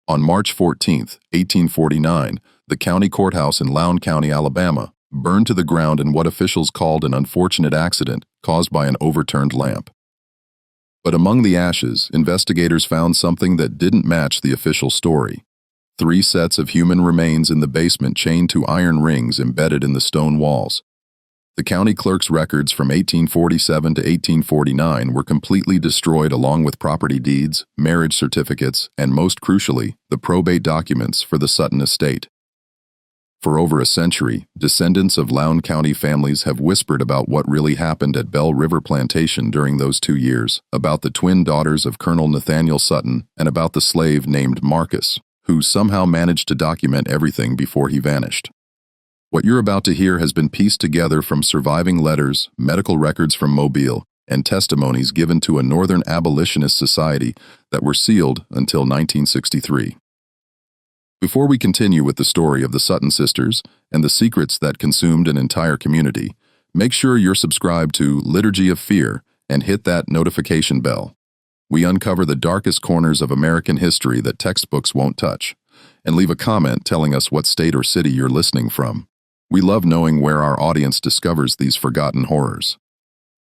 On March 14, 1849, the county courthouse in Lowndes County, Alabama, burned to the ground in what officials called an unfortunate accident caused by an overturned lamp. But among the ashes, investigators found something that didn't match the official story. 3 sets of human remains in the basement chained to iron rings embedded in the stone walls. The county clerk's records from 1847 to 1849 were completely destroyed, along with property deeds, marriage certificates, and most crucially, the probate documents for the Sutton estate. For over a century, descendants of Lowndes County families have whispered about what really happened at Bell River Plantation during those 2 years, about the twin daughters of Colonel Nathaniel Sutton, and about the slave named Marcus, who somehow managed to document everything before he vanished. What you're about to hear has been pieced together from surviving letters, medical records from Mobile, and testimonies given to a Northern abolitionist society that were sealed until 1963. Before we continue with the story of the Sutton sisters and the secrets that consumed an entire community, make sure you're subscribed to Liturgy of Fear and hit that notification bell. We uncover the darkest corners of American history that textbooks won't touch, and leave a comment telling us what state or city you're listening from. We love knowing where our audience discovers these forgotten horrors.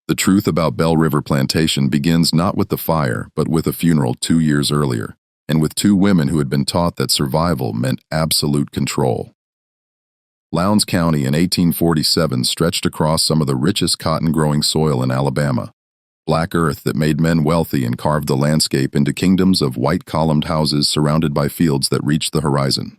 The truth about Bell River Plantation begins not with the fire, but with a funeral 2 years earlier, and with 2 women who had been taught that survival meant absolute control. Lowndes County in 1847 stretched across some of the richest cotton-growing soil in Alabama, black earth that made men wealthy and carved the landscape into kingdoms of white-columned houses surrounded by fields that reached the horizon.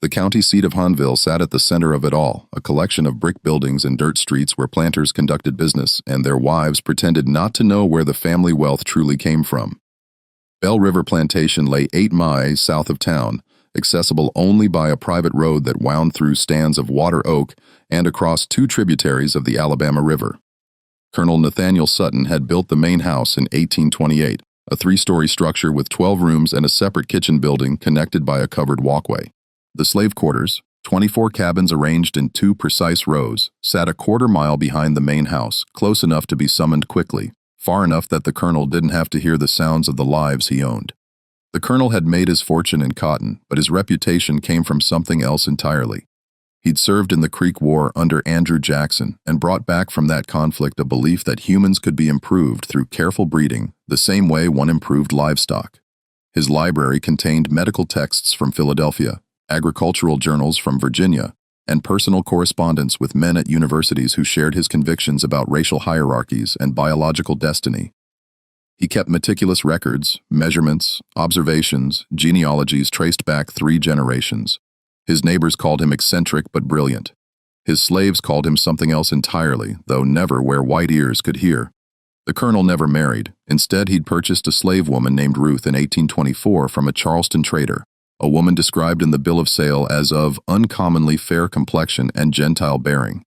The county seat of Hunville sat at the center of it all, a collection of brick buildings and dirt streets where planters conducted business, and their wives pretended not to know where the family wealth truly came from. Bell River Plantation lay 8 miles south of town, accessible only by a private road that wound through stands of water oak and across 2 tributaries of the Alabama River. Colonel Nathaniel Sutton had built the main house in 1828, a 3-story structure with 12 rooms and a separate kitchen building connected by a covered walkway. The slave quarters, 24 cabins arranged in 2 precise rows, sat a quarter mile behind the main house, close enough to be summoned quickly, far enough that the colonel didn't have to hear the sounds of the lives he owned. The colonel had made his fortune in cotton, but his reputation came from something else entirely. He'd served in the Creek War under Andrew Jackson and brought back from that conflict a belief that humans could be improved through careful breeding, the same way one improved livestock. His library contained medical texts from Philadelphia, agricultural journals from Virginia, and personal correspondence with men at universities who shared his convictions about racial hierarchies and biological destiny. He kept meticulous records, measurements, observations, genealogies traced back 3 generations. His neighbors called him eccentric but brilliant. His slaves called him something else entirely, though never where white ears could hear. The colonel never married. Instead, he'd purchased a slave woman named Ruth in 1824 from a Charleston trader, a woman described in the bill of sale as of uncommonly fair complexion and Gentile bearing.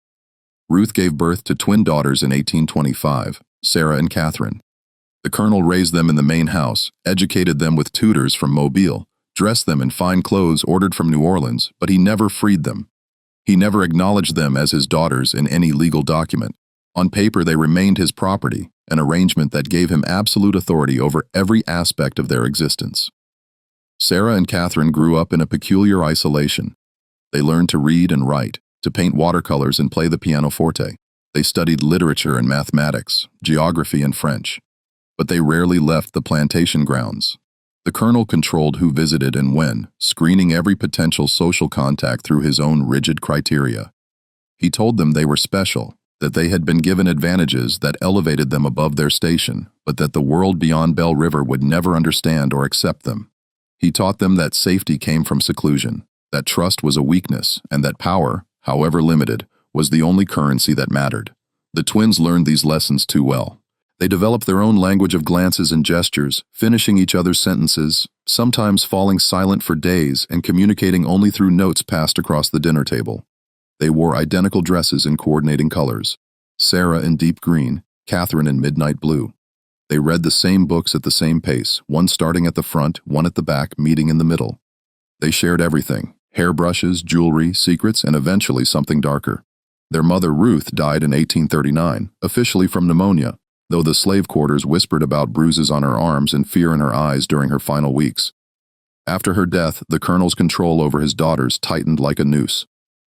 Ruth gave birth to twin daughters in 1825, Sarah and Catherine. The colonel raised them in the main house, educated them with tutors from Mobile, dressed them in fine clothes ordered from New Orleans, but he never freed them. He never acknowledged them as his daughters in any legal document. On paper, they remained his property, an arrangement that gave him absolute authority over every aspect of their existence. Sarah and Catherine grew up in a peculiar isolation. They learned to read and write, to paint watercolors and play the pianoforte. They studied literature and mathematics, geography and French. But they rarely left the plantation grounds. The colonel controlled who visited and when, screening every potential social contact through his own rigid criteria. He told them they were special, that they had been given advantages that elevated them above their station, but that the world beyond Bell River would never understand or accept them. He taught them that safety came from seclusion, that trust was a weakness, and that power, however limited, was the only currency that mattered. The twins learned these lessons too well. They developed their own language of glances and gestures, finishing each other's sentences, sometimes falling silent for days and communicating only through notes passed across the dinner table. They wore identical dresses in coordinating colors, Sarah in deep green, Catherine in midnight blue. They read the same books at the same pace, one starting at the front, one at the back, meeting in the middle. They shared everything, hairbrushes, jewelry, secrets, and eventually something darker. Their mother, Ruth, died in 1839, officially from pneumonia, though the slave quarters whispered about bruises on her arms and fear in her eyes during her final weeks. After her death, the colonel's control over his daughters tightened like a noose.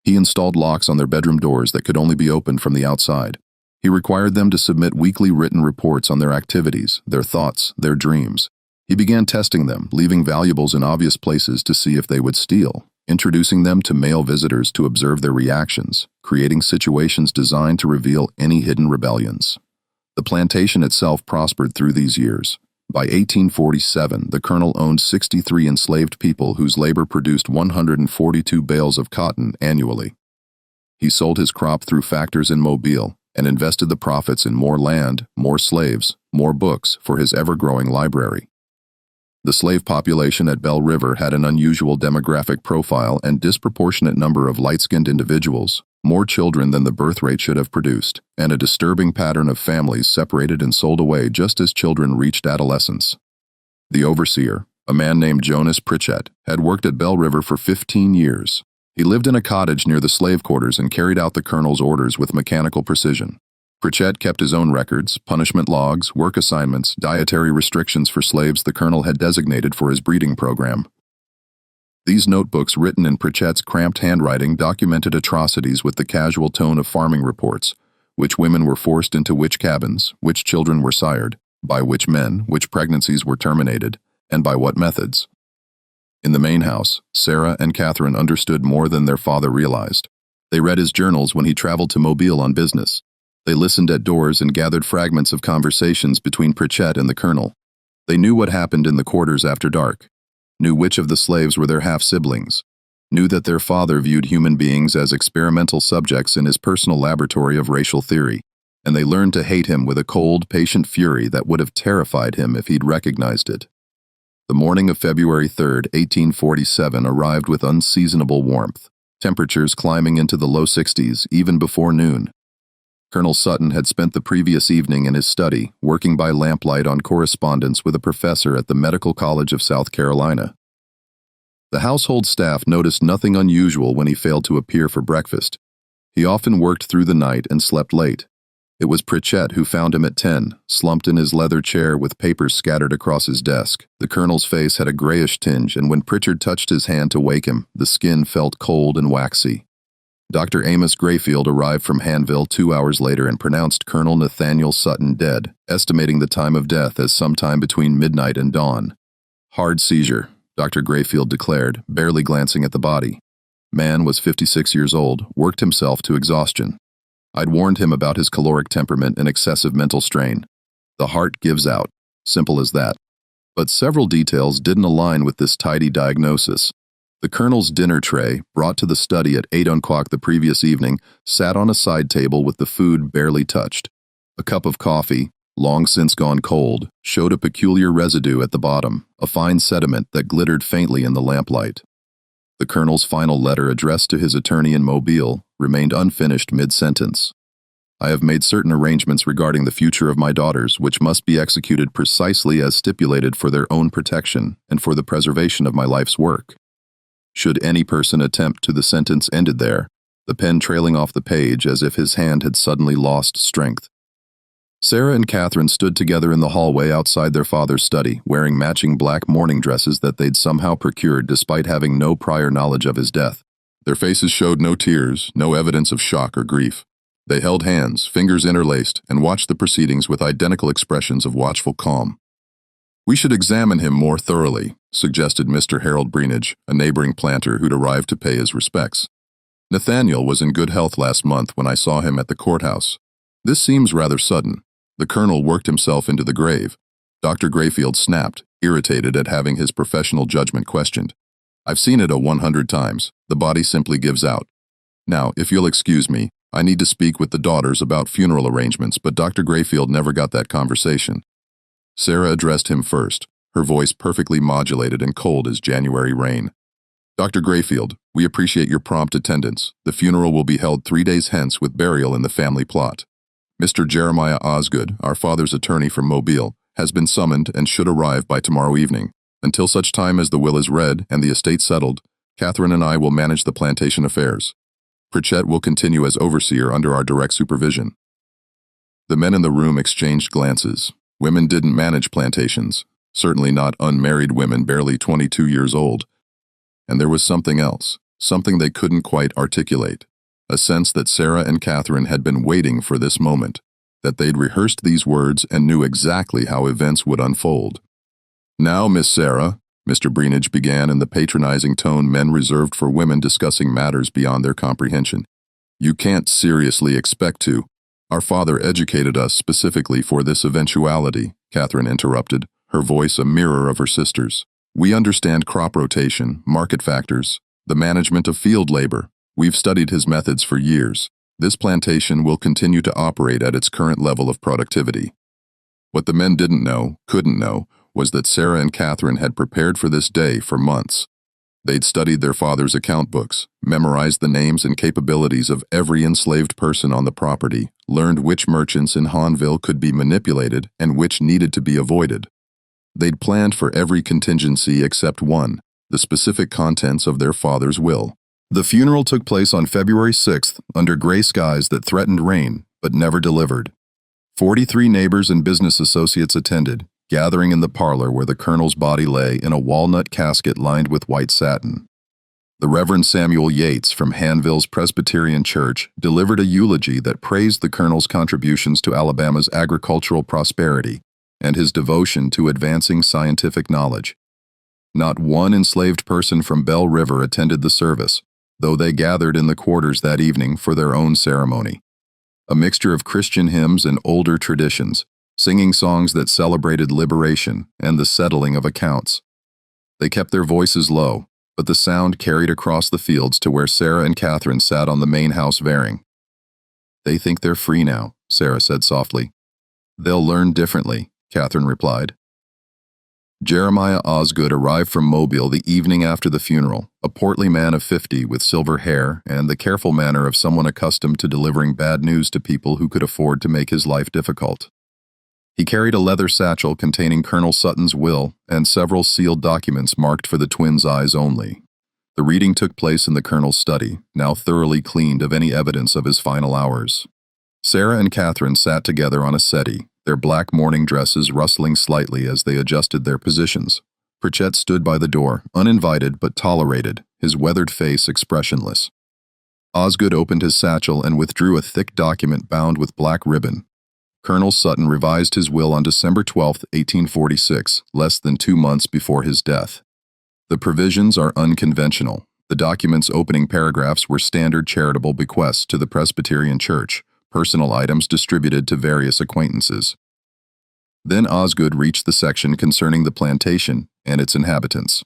He installed locks on their bedroom doors that could only be opened from the outside. He required them to submit weekly written reports on their activities, their thoughts, their dreams. He began testing them, leaving valuables in obvious places to see if they would steal, introducing them to male visitors to observe their reactions, creating situations designed to reveal any hidden rebellions. The plantation itself prospered through these years. By 1847, the colonel owned 63 enslaved people whose labor produced 142 bales of cotton annually. He sold his crop through factors in Mobile and invested the profits in more land, more slaves, more books for his ever-growing library. The slave population at Bell River had an unusual demographic profile and disproportionate number of light-skinned individuals, more children than the birth rate should have produced, and a disturbing pattern of families separated and sold away just as children reached adolescence. The overseer, a man named Jonas Pritchett, had worked at Bell River for 15 years. He lived in a cottage near the slave quarters and carried out the colonel's orders with mechanical precision. Pritchett kept his own records, punishment logs, work assignments, dietary restrictions for slaves the colonel had designated for his breeding program. These notebooks, written in Pritchett's cramped handwriting, documented atrocities with the casual tone of farming reports: which women were forced into which cabins, which children were sired, by which men, which pregnancies were terminated, and by what methods. In the main house, Sarah and Catherine understood more than their father realized. They read his journals when he traveled to Mobile on business. They listened at doors and gathered fragments of conversations between Pritchett and the colonel. They knew what happened in the quarters after dark, knew which of the slaves were their half-siblings, knew that their father viewed human beings as experimental subjects in his personal laboratory of racial theory, and they learned to hate him with a cold, patient fury that would have terrified him if he'd recognized it. The morning of February 3, 1847 arrived with unseasonable warmth, temperatures climbing into the low 60s even before noon. Colonel Sutton had spent the previous evening in his study, working by lamplight on correspondence with a professor at the Medical College of South Carolina. The household staff noticed nothing unusual when he failed to appear for breakfast. He often worked through the night and slept late. It was Pritchett who found him at 10, slumped in his leather chair with papers scattered across his desk. The colonel's face had a grayish tinge, and when Pritchard touched his hand to wake him, the skin felt cold and waxy. Dr. Amos Grayfield arrived from Hanville 2 hours later and pronounced Colonel Nathaniel Sutton dead, estimating the time of death as sometime between midnight and dawn. Hard seizure, Dr. Grayfield declared, barely glancing at the body. Man was 56 years old, worked himself to exhaustion. I'd warned him about his caloric temperament and excessive mental strain. The heart gives out. Simple as that. But several details didn't align with this tidy diagnosis. The colonel's dinner tray, brought to the study at 8 o'clock the previous evening, sat on a side table with the food barely touched. A cup of coffee, long since gone cold, showed a peculiar residue at the bottom, a fine sediment that glittered faintly in the lamplight. The colonel's final letter addressed to his attorney in Mobile remained unfinished mid-sentence. I have made certain arrangements regarding the future of my daughters which must be executed precisely as stipulated for their own protection and for the preservation of my life's work. Should any person attempt to, the sentence ended there, the pen trailing off the page as if his hand had suddenly lost strength. Sarah and Catherine stood together in the hallway outside their father's study, wearing matching black mourning dresses that they'd somehow procured despite having no prior knowledge of his death. Their faces showed no tears, no evidence of shock or grief. They held hands, fingers interlaced, and watched the proceedings with identical expressions of watchful calm. "We should examine him more thoroughly," suggested Mr. Harold Breenage, a neighboring planter who'd arrived to pay his respects. "Nathaniel was in good health last month when I saw him at the courthouse. This seems rather sudden." The colonel worked himself into the grave. Dr. Grayfield snapped, irritated at having his professional judgment questioned. "I've seen it 100 times. The body simply gives out. Now, if you'll excuse me, I need to speak with the daughters about funeral arrangements, but Dr. Grayfield never got that conversation." Sarah addressed him first, her voice perfectly modulated and cold as January rain. "Dr. Grayfield, we appreciate your prompt attendance. The funeral will be held 3 days hence with burial in the family plot. Mr. Jeremiah Osgood, our father's attorney from Mobile, has been summoned and should arrive by tomorrow evening. Until such time as the will is read and the estate settled, Catherine and I will manage the plantation affairs. Pritchett will continue as overseer under our direct supervision." The men in the room exchanged glances. Women didn't manage plantations. certainly not unmarried women barely 22 years old. And there was something else, something they couldn't quite articulate, a sense that Sarah and Catherine had been waiting for this moment, that they'd rehearsed these words and knew exactly how events would unfold. "Now, Miss Sarah," Mr. Breenidge began in the patronizing tone men reserved for women discussing matters beyond their comprehension. "You can't seriously expect to. Our father educated us specifically for this eventuality," Catherine interrupted, her voice a mirror of her sister's. "We understand crop rotation, market factors, the management of field labor. We've studied his methods for years. This plantation will continue to operate at its current level of productivity." What the men didn't know, couldn't know, was that Sarah and Catherine had prepared for this day for months. They'd studied their father's account books, memorized the names and capabilities of every enslaved person on the property, learned which merchants in Hahnville could be manipulated and which needed to be avoided. They'd planned for every contingency except one, the specific contents of their father's will. The funeral took place on February 6th under gray skies that threatened rain, but never delivered. 43 neighbors and business associates attended, gathering in the parlor where the colonel's body lay in a walnut casket lined with white satin. The Reverend Samuel Yates from Hahnville's Presbyterian Church delivered a eulogy that praised the colonel's contributions to Alabama's agricultural prosperity and his devotion to advancing scientific knowledge. Not one enslaved person from Bell River attended the service, though they gathered in the quarters that evening for their own ceremony. A mixture of Christian hymns and older traditions, singing songs that celebrated liberation and the settling of accounts. They kept their voices low, but the sound carried across the fields to where Sarah and Catherine sat on the main house varing. "They think they're free now," Sarah said softly. "They'll learn differently," Catherine replied. Jeremiah Osgood arrived from Mobile the evening after the funeral, a portly man of 50 with silver hair and the careful manner of someone accustomed to delivering bad news to people who could afford to make his life difficult. He carried a leather satchel containing Colonel Sutton's will and several sealed documents marked for the twins' eyes only. The reading took place in the colonel's study, now thoroughly cleaned of any evidence of his final hours. Sarah and Catherine sat together on a settee, their black mourning dresses rustling slightly as they adjusted their positions. Pritchett stood by the door, uninvited but tolerated, his weathered face expressionless. Osgood opened his satchel and withdrew a thick document bound with black ribbon. Colonel Sutton revised his will on December 12, 1846, less than 2 months before his death. The provisions are unconventional. The document's opening paragraphs were standard charitable bequests to the Presbyterian Church, personal items distributed to various acquaintances. Then Osgood reached the section concerning the plantation and its inhabitants.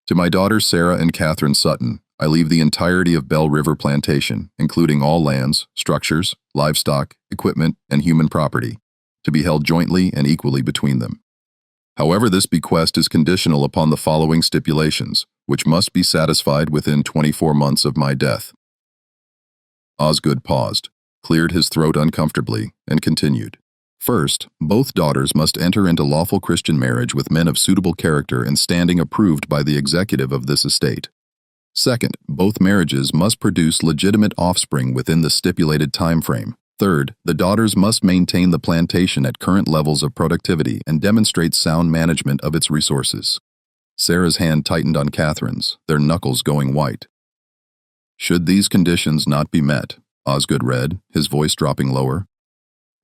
"To my daughters Sarah and Catherine Sutton, I leave the entirety of Bell River Plantation, including all lands, structures, livestock, equipment, and human property, to be held jointly and equally between them. However, this bequest is conditional upon the following stipulations, which must be satisfied within 24 months of my death." Osgood paused, cleared his throat uncomfortably, and continued. "First, both daughters must enter into lawful Christian marriage with men of suitable character and standing approved by the executive of this estate. Second, both marriages must produce legitimate offspring within the stipulated time frame. Third, the daughters must maintain the plantation at current levels of productivity and demonstrate sound management of its resources." Sarah's hand tightened on Catherine's, their knuckles going white. "Should these conditions not be met," Osgood read, his voice dropping lower,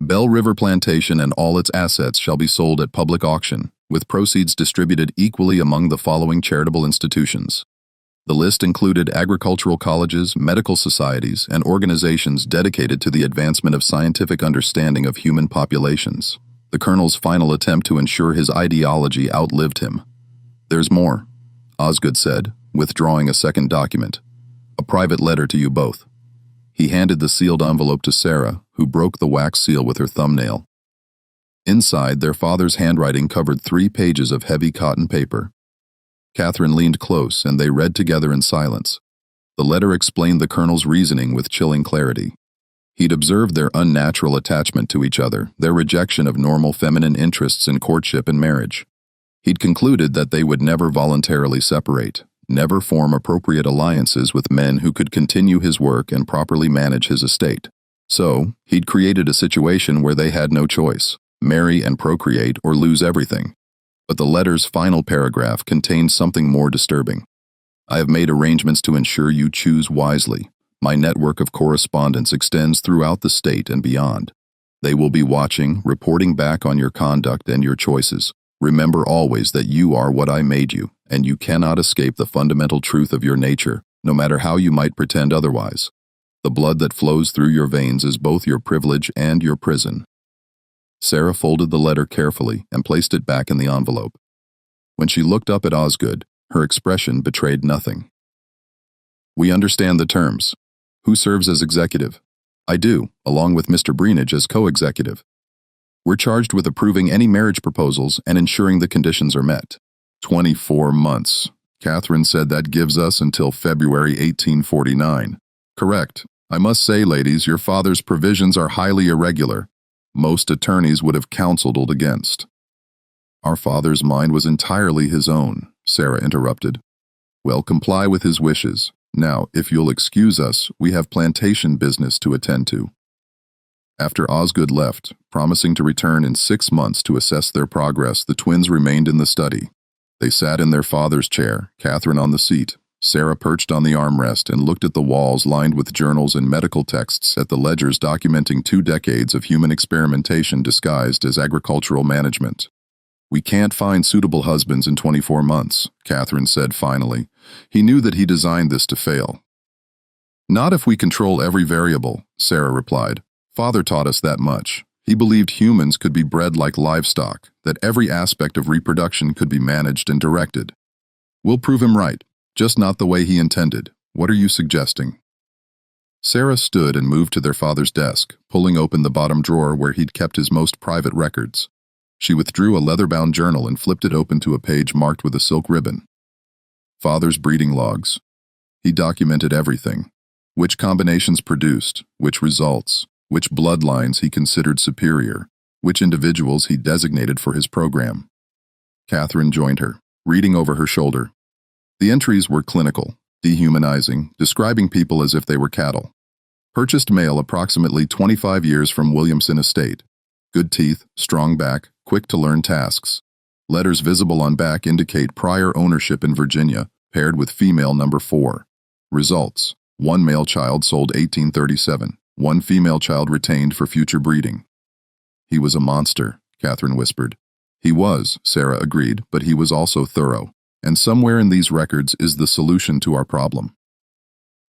"Bell River Plantation and all its assets shall be sold at public auction, with proceeds distributed equally among the following charitable institutions." The list included agricultural colleges, medical societies, and organizations dedicated to the advancement of scientific understanding of human populations. The colonel's final attempt to ensure his ideology outlived him. "There's more," Osgood said, withdrawing a second document. "A private letter to you both." He handed the sealed envelope to Sarah, who broke the wax seal with her thumbnail. Inside, their father's handwriting covered 3 pages of heavy cotton paper. Catherine leaned close, and they read together in silence. The letter explained the colonel's reasoning with chilling clarity. He'd observed their unnatural attachment to each other, their rejection of normal feminine interests in courtship and marriage. He'd concluded that they would never voluntarily separate, never form appropriate alliances with men who could continue his work and properly manage his estate. So, he'd created a situation where they had no choice: marry and procreate or lose everything. But the letter's final paragraph contained something more disturbing. I have made arrangements to ensure you choose wisely. My network of correspondents extends throughout the state and beyond. They will be watching, reporting back on your conduct and your choices. Remember always that you are what I made you, and you cannot escape the fundamental truth of your nature, no matter how you might pretend otherwise. The blood that flows through your veins is both your privilege and your prison. Sarah folded the letter carefully and placed it back in the envelope. When she looked up at Osgood, her expression betrayed nothing. We understand the terms. Who serves as executive? I do, along with Mr. Breenage as co-executive. We're charged with approving any marriage proposals and ensuring the conditions are met. 24 months. Catherine said that gives us until February 1849. Correct. I must say, ladies, your father's provisions are highly irregular. Most attorneys would have counseled against. Our father's mind was entirely his own, Sarah interrupted. Well, comply with his wishes. Now, if you'll excuse us, we have plantation business to attend to. After Osgood left, promising to return in 6 months to assess their progress, the twins remained in the study. They sat in their father's chair, Catherine on the seat. Sarah perched on the armrest and looked at the walls lined with journals and medical texts at the ledgers documenting 2 decades of human experimentation disguised as agricultural management. We can't find suitable husbands in 24 months, Catherine said finally. He knew that he designed this to fail. Not if we control every variable, Sarah replied. Father taught us that much. He believed humans could be bred like livestock, that every aspect of reproduction could be managed and directed. We'll prove him right, just not the way he intended. What are you suggesting? Sarah stood and moved to their father's desk, pulling open the bottom drawer where he'd kept his most private records. She withdrew a leather-bound journal and flipped it open to a page marked with a silk ribbon. Father's breeding logs. He documented everything. Which combinations produced, which results, which bloodlines he considered superior, which individuals he designated for his program. Catherine joined her, reading over her shoulder. The entries were clinical, dehumanizing, describing people as if they were cattle. Purchased male approximately 25 years from Williamson Estate. Good teeth, strong back, quick to learn tasks. Letters visible on back indicate prior ownership in Virginia, paired with female number 4. Results: 1 male child sold 1837, 1 female child retained for future breeding. He was a monster, Catherine whispered. He was, Sarah agreed, but he was also thorough. And somewhere in these records is the solution to our problem.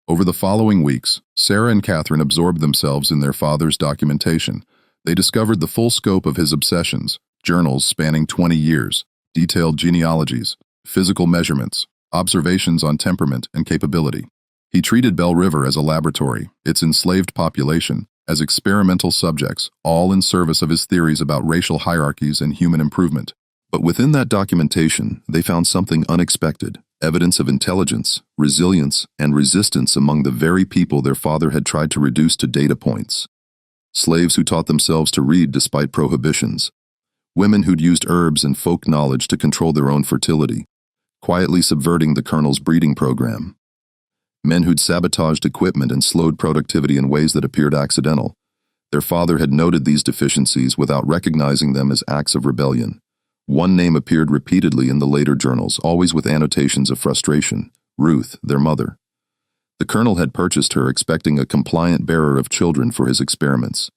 Over the following weeks, Sarah and Catherine absorbed themselves in their father's documentation. They discovered the full scope of his obsessions, journals spanning 20 years, detailed genealogies, physical measurements, observations on temperament and capability. He treated Bell River as a laboratory, its enslaved population, as experimental subjects, all in service of his theories about racial hierarchies and human improvement. But within that documentation, they found something unexpected, evidence of intelligence, resilience, and resistance among the very people their father had tried to reduce to data points. Slaves who taught themselves to read despite prohibitions. Women who'd used herbs and folk knowledge to control their own fertility, quietly subverting the colonel's breeding program. Men who'd sabotaged equipment and slowed productivity in ways that appeared accidental. Their father had noted these deficiencies without recognizing them as acts of rebellion. One name appeared repeatedly in the later journals, always with annotations of frustration: Ruth, their mother. The colonel had purchased her expecting a compliant bearer of children for his experiments.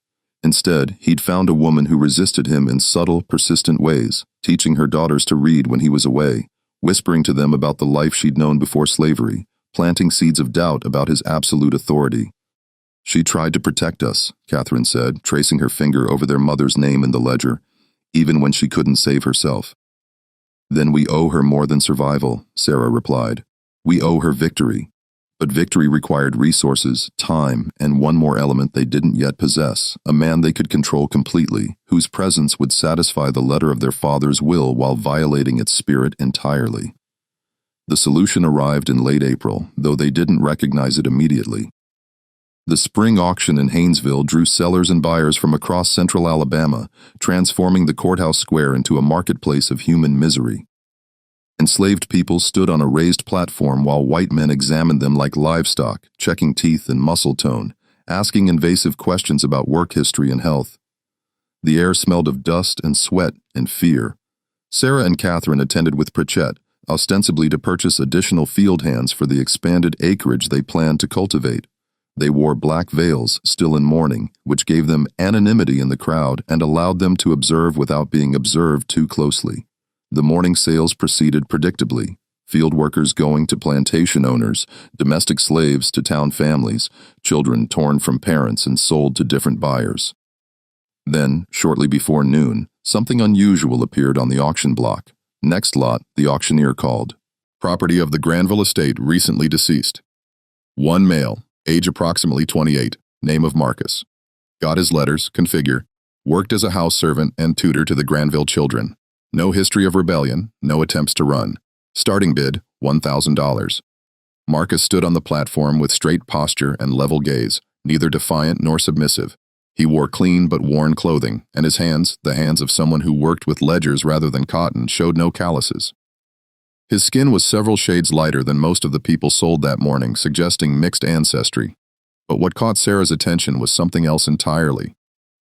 Instead, he'd found a woman who resisted him in subtle, persistent ways, teaching her daughters to read when he was away, whispering to them about the life she'd known before slavery, planting seeds of doubt about his absolute authority. She tried to protect us, Catherine said, tracing her finger over their mother's name in the ledger, even when she couldn't save herself. Then we owe her more than survival, Sarah replied. We owe her victory. But victory required resources, time, and one more element they didn't yet possess, a man they could control completely, whose presence would satisfy the letter of their father's will while violating its spirit entirely. The solution arrived in late April, though they didn't recognize it immediately. The spring auction in Haynesville drew sellers and buyers from across central Alabama, transforming the courthouse square into a marketplace of human misery. Enslaved people stood on a raised platform while white men examined them like livestock, checking teeth and muscle tone, asking invasive questions about work history and health. The air smelled of dust and sweat and fear. Sarah and Catherine attended with Pritchett, ostensibly to purchase additional field hands for the expanded acreage they planned to cultivate. They wore black veils, still in mourning, which gave them anonymity in the crowd and allowed them to observe without being observed too closely. The morning sales proceeded predictably, field workers going to plantation owners, domestic slaves to town families, children torn from parents and sold to different buyers. Then, shortly before noon, something unusual appeared on the auction block. Next lot, the auctioneer called. Property of the Granville estate recently deceased. One male, age approximately 28, name of Marcus. Got his letters, configure, worked as a house servant and tutor to the Granville children. No history of rebellion, no attempts to run. Starting bid, $1,000. Marcus stood on the platform with straight posture and level gaze, neither defiant nor submissive. He wore clean but worn clothing, and his hands, the hands of someone who worked with ledgers rather than cotton, showed no calluses. His skin was several shades lighter than most of the people sold that morning, suggesting mixed ancestry. But what caught Sarah's attention was something else entirely.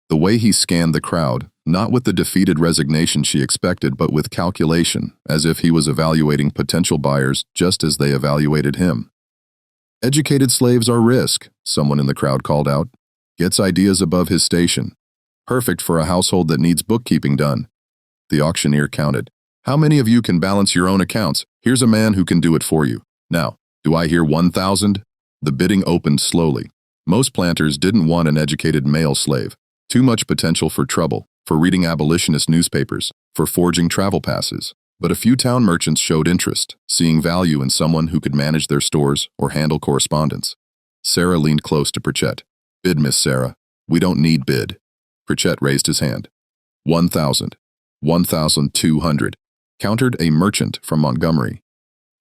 The way he scanned the crowd, not with the defeated resignation she expected, but with calculation, as if he was evaluating potential buyers just as they evaluated him. Educated slaves are risk, someone in the crowd called out. Gets ideas above his station. Perfect for a household that needs bookkeeping done. The auctioneer counted. How many of you can balance your own accounts? Here's a man who can do it for you. Now, do I hear 1,000? The bidding opened slowly. Most planters didn't want an educated male slave. Too much potential for trouble, for reading abolitionist newspapers, for forging travel passes. But a few town merchants showed interest, seeing value in someone who could manage their stores or handle correspondence. Sarah leaned close to Pritchett. Bid, Miss Sarah. We don't need bid. Pritchett raised his hand. 1,000. 1,200. Countered a merchant from Montgomery.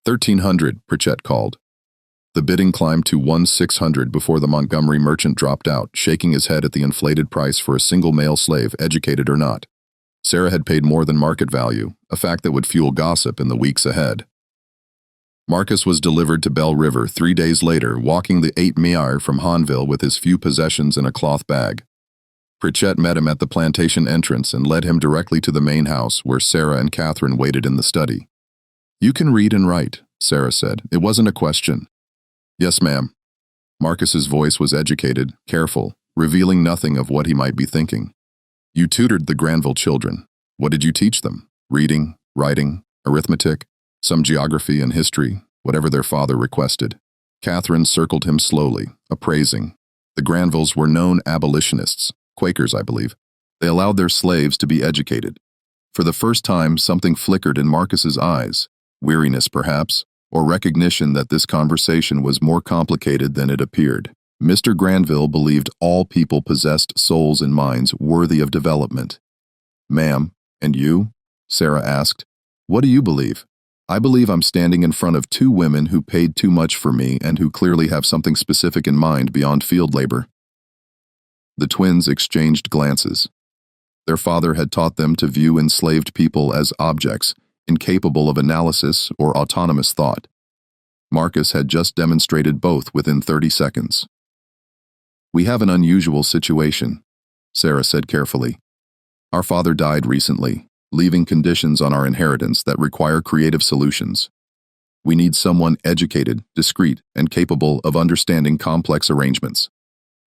1,300, Pritchett called. The bidding climbed to 1,600 before the Montgomery merchant dropped out, shaking his head at the inflated price for a single male slave, educated or not. Sarah had paid more than market value, a fact that would fuel gossip in the weeks ahead. Marcus was delivered to Bell River 3 days later, walking the 8 mile from Hahnville with his few possessions in a cloth bag. Pritchett met him at the plantation entrance and led him directly to the main house where Sarah and Catherine waited in the study. You can read and write, Sarah said. It wasn't a question. Yes, ma'am. Marcus's voice was educated, careful, revealing nothing of what he might be thinking. You tutored the Granville children. What did you teach them? Reading, writing, arithmetic? Some geography and history, whatever their father requested. Catherine circled him slowly, appraising. The Granvilles were known abolitionists, Quakers, I believe. They allowed their slaves to be educated. For the first time, something flickered in Marcus's eyes, weariness perhaps, or recognition that this conversation was more complicated than it appeared. Mr. Granville believed all people possessed souls and minds worthy of development. Ma'am, and you? Sarah asked. What do you believe? I believe I'm standing in front of 2 women who paid too much for me and who clearly have something specific in mind beyond field labor. The twins exchanged glances. Their father had taught them to view enslaved people as objects, incapable of analysis or autonomous thought. Marcus had just demonstrated both within 30 seconds. We have an unusual situation, Sarah said carefully. Our father died recently, leaving conditions on our inheritance that require creative solutions. We need someone educated, discreet, and capable of understanding complex arrangements.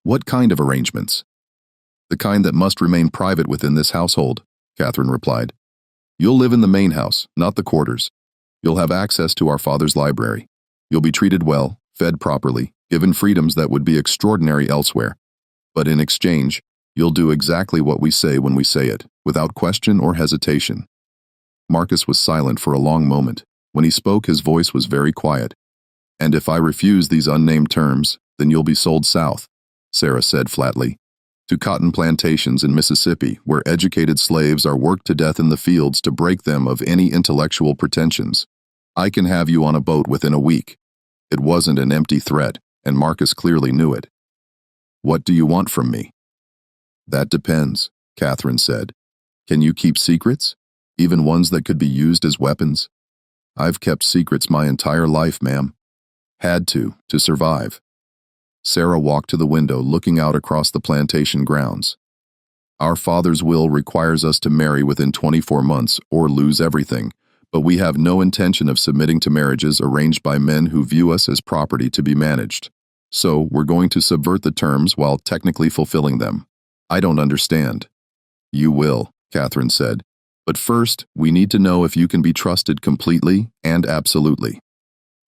What kind of arrangements? The kind that must remain private within this household, Catherine replied. You'll live in the main house, not the quarters. You'll have access to our father's library. You'll be treated well, fed properly, given freedoms that would be extraordinary elsewhere. But in exchange, you'll do exactly what we say when we say it, without question or hesitation. Marcus was silent for a long moment. When he spoke, his voice was very quiet. And if I refuse these unnamed terms, then you'll be sold south, Sarah said flatly, to cotton plantations in Mississippi where educated slaves are worked to death in the fields to break them of any intellectual pretensions. I can have you on a boat within a week. It wasn't an empty threat, and Marcus clearly knew it. What do you want from me? That depends, Catherine said. Can you keep secrets? Even ones that could be used as weapons? I've kept secrets my entire life, ma'am. Had to survive. Sarah walked to the window looking out across the plantation grounds. Our father's will requires us to marry within 24 months or lose everything, but we have no intention of submitting to marriages arranged by men who view us as property to be managed. So we're going to subvert the terms while technically fulfilling them. I don't understand. You will, Catherine said. But first, we need to know if you can be trusted completely and absolutely.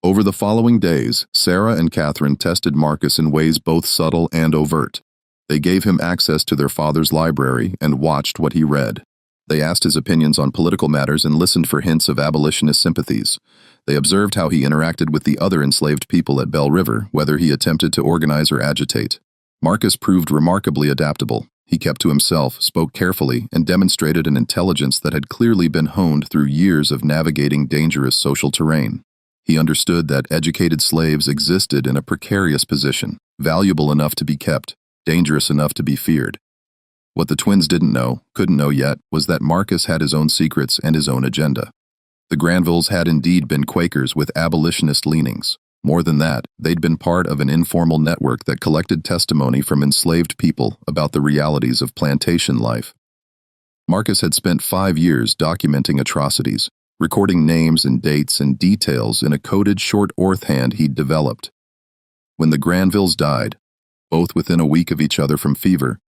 Over the following days, Sarah and Catherine tested Marcus in ways both subtle and overt. They gave him access to their father's library and watched what he read. They asked his opinions on political matters and listened for hints of abolitionist sympathies. They observed how he interacted with the other enslaved people at Bell River, whether he attempted to organize or agitate. Marcus proved remarkably adaptable. He kept to himself, spoke carefully, and demonstrated an intelligence that had clearly been honed through years of navigating dangerous social terrain. He understood that educated slaves existed in a precarious position, valuable enough to be kept, dangerous enough to be feared. What the twins couldn't know yet, was that Marcus had his own secrets and his own agenda. The Granvilles had indeed been Quakers with abolitionist leanings. More than that, they'd been part of an informal network that collected testimony from enslaved people about the realities of plantation life. Marcus had spent 5 years documenting atrocities, recording names and dates and details in a coded short orthand he'd developed. When the Granvilles died, both within a week of each other from fever,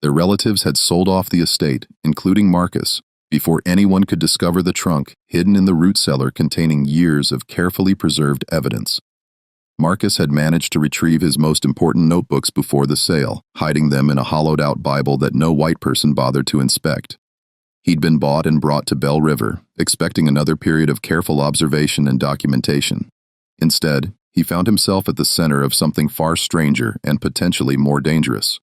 their relatives had sold off the estate, including Marcus, before anyone could discover the trunk hidden in the root cellar containing years of carefully preserved evidence. Marcus had managed to retrieve his most important notebooks before the sale, hiding them in a hollowed-out Bible that no white person bothered to inspect. He'd been bought and brought to Bell River, expecting another period of careful observation and documentation. Instead, he found himself at the center of something far stranger and potentially more dangerous.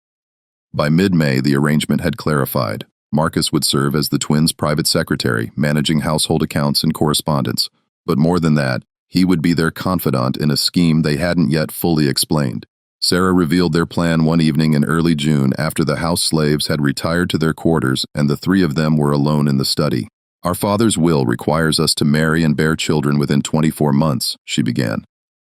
By mid-May, the arrangement had clarified. Marcus would serve as the twins' private secretary, managing household accounts and correspondence. But more than that, he would be their confidant in a scheme they hadn't yet fully explained. Sarah revealed their plan one evening in early June after the house slaves had retired to their quarters and the 3 of them were alone in the study. Our father's will requires us to marry and bear children within 24 months, she began.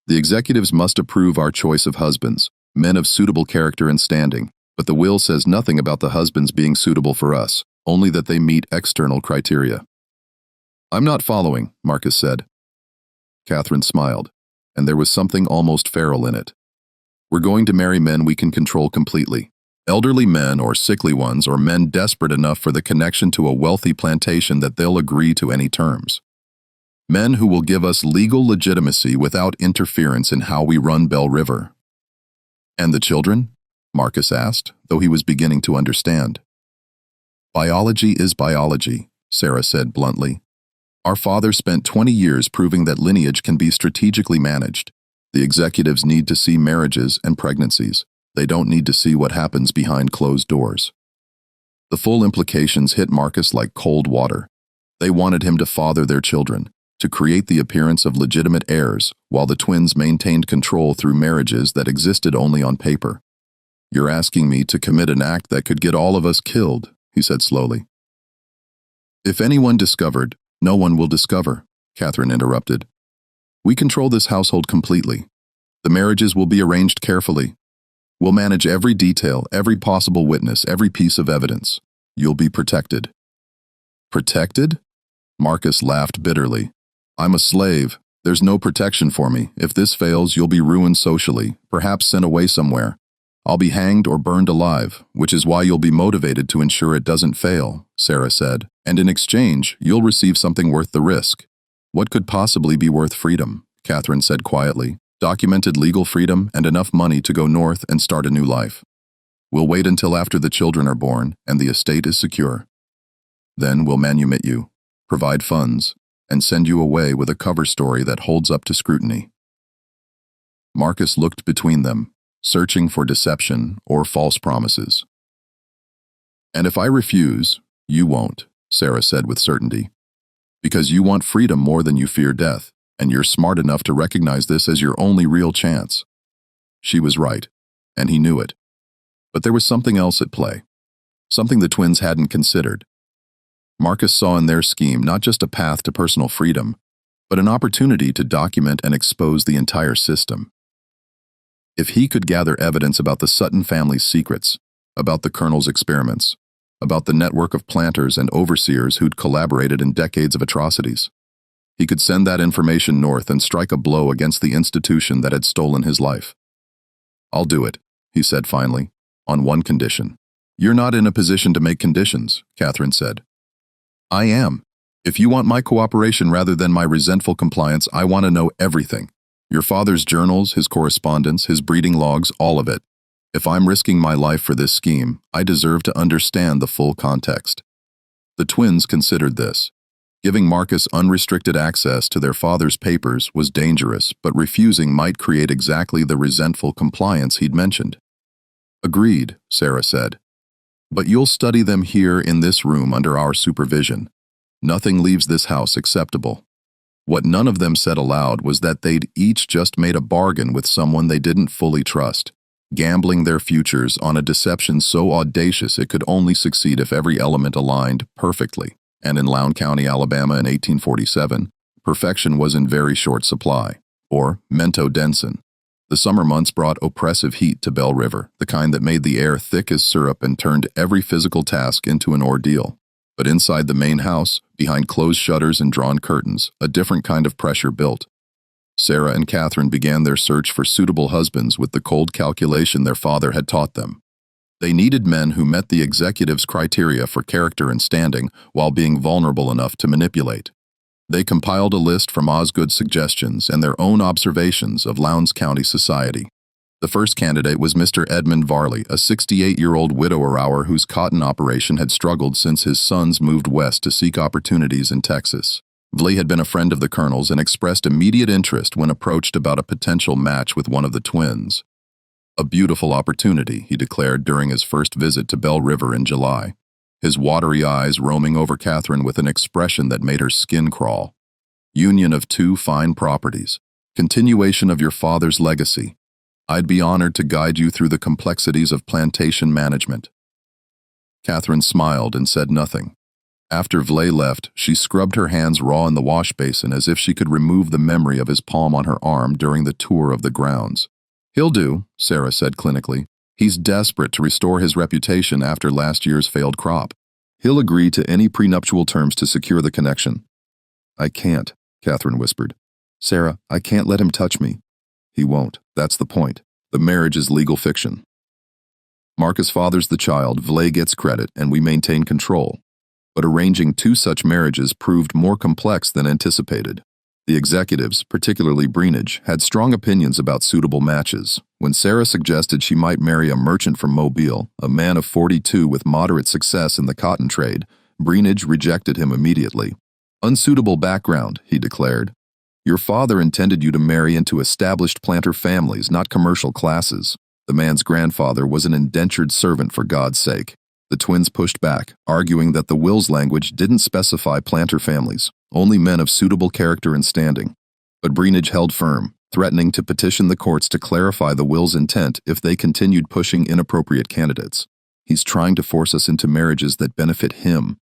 The executives must approve our choice of husbands, men of suitable character and standing, but the will says nothing about the husbands being suitable for us, only that they meet external criteria. I'm not following, Marcus said. Catherine smiled, and there was something almost feral in it. We're going to marry men we can control completely. Elderly men or sickly ones or men desperate enough for the connection to a wealthy plantation that they'll agree to any terms. Men who will give us legal legitimacy without interference in how we run Bell River. And the children? Marcus asked, though he was beginning to understand. Biology is biology, Sarah said bluntly. Our father spent 20 years proving that lineage can be strategically managed. The executives need to see marriages and pregnancies. They don't need to see what happens behind closed doors. The full implications hit Marcus like cold water. They wanted him to father their children, to create the appearance of legitimate heirs, while the twins maintained control through marriages that existed only on paper. You're asking me to commit an act that could get all of us killed, he said slowly. If anyone discovered, no one will discover, Catherine interrupted. We control this household completely. The marriages will be arranged carefully. We'll manage every detail, every possible witness, every piece of evidence. You'll be protected. Protected? Marcus laughed bitterly. I'm a slave. There's no protection for me. If this fails, you'll be ruined socially, perhaps sent away somewhere. I'll be hanged or burned alive, which is why you'll be motivated to ensure it doesn't fail, Sarah said. And in exchange, you'll receive something worth the risk. What could possibly be worth freedom? Catherine said quietly. Documented legal freedom and enough money to go north and start a new life. We'll wait until after the children are born and the estate is secure. Then we'll manumit you, provide funds, and send you away with a cover story that holds up to scrutiny. Marcus looked between them, searching for deception or false promises. And if I refuse, you won't, Sarah said with certainty. Because you want freedom more than you fear death, and you're smart enough to recognize this as your only real chance. She was right, and he knew it. But there was something else at play, something the twins hadn't considered. Marcus saw in their scheme not just a path to personal freedom, but an opportunity to document and expose the entire system. If he could gather evidence about the Sutton family's secrets, about the Colonel's experiments, about the network of planters and overseers who'd collaborated in decades of atrocities. He could send that information north and strike a blow against the institution that had stolen his life. "I'll do it," he said finally, "on one condition." "You're not in a position to make conditions," Catherine said. "I am. If you want my cooperation rather than my resentful compliance, I want to know everything. Your father's journals, his correspondence, his breeding logs, all of it. If I'm risking my life for this scheme, I deserve to understand the full context." The twins considered this. Giving Marcus unrestricted access to their father's papers was dangerous, but refusing might create exactly the resentful compliance he'd mentioned. "Agreed," Sarah said. "But you'll study them here in this room under our supervision. Nothing leaves this house acceptable." What none of them said aloud was that they'd each just made a bargain with someone they didn't fully trust, gambling their futures on a deception so audacious it could only succeed if every element aligned perfectly. And in Lown County, Alabama in 1847, perfection was in very short supply, or mento denson. The summer months brought oppressive heat to Bell River, the kind that made the air thick as syrup and turned every physical task into an ordeal. But inside the main house, behind closed shutters and drawn curtains, a different kind of pressure built. Sarah and Catherine began their search for suitable husbands with the cold calculation their father had taught them. They needed men who met the executive's criteria for character and standing while being vulnerable enough to manipulate. They compiled a list from Osgood's suggestions and their own observations of Lowndes County society. The first candidate was Mr. Edmund Varley, a 68-year-old widower whose cotton operation had struggled since his sons moved west to seek opportunities in Texas. Vley had been a friend of the Colonel's and expressed immediate interest when approached about a potential match with one of the twins. "A beautiful opportunity," he declared during his first visit to Bell River in July, his watery eyes roaming over Catherine with an expression that made her skin crawl. "Union of two fine properties. Continuation of your father's legacy. I'd be honored to guide you through the complexities of plantation management." Catherine smiled and said nothing. After Vley left, she scrubbed her hands raw in the wash basin as if she could remove the memory of his palm on her arm during the tour of the grounds. "He'll do," Sarah said clinically. "He's desperate to restore his reputation after last year's failed crop. He'll agree to any prenuptial terms to secure the connection." "I can't," Catherine whispered. "Sarah, I can't let him touch me." "He won't. That's the point. The marriage is legal fiction. Marcus fathers the child, Vley gets credit, and we maintain control. But arranging two such marriages proved more complex than anticipated. The executives, particularly Bred, had strong opinions about suitable matches. When Sarah suggested she might marry a merchant from Mobile, a man of 42 with moderate success in the cotton trade, Bred rejected him immediately. "Unsuitable background," he declared. "Your father intended you to marry into established planter families, not commercial classes. The man's grandfather was an indentured servant, for God's sake." The twins pushed back, arguing that the will's language didn't specify planter families, only men of suitable character and standing. But Bred held firm, threatening to petition the courts to clarify the will's intent if they continued pushing inappropriate candidates. "He's trying to force us into marriages that benefit him."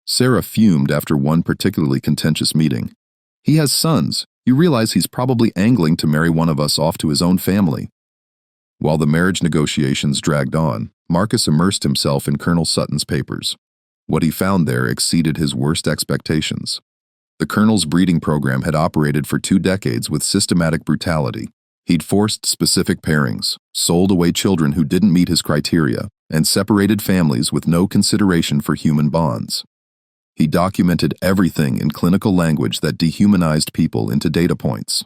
Sarah fumed after one particularly contentious meeting. "He has sons. You realize he's probably angling to marry one of us off to his own family." While the marriage negotiations dragged on, Marcus immersed himself in Colonel Sutton's papers. What he found there exceeded his worst expectations. The Colonel's breeding program had operated for 2 decades with systematic brutality. He'd forced specific pairings, sold away children who didn't meet his criteria, and separated families with no consideration for human bonds. He documented everything in clinical language that dehumanized people into data points.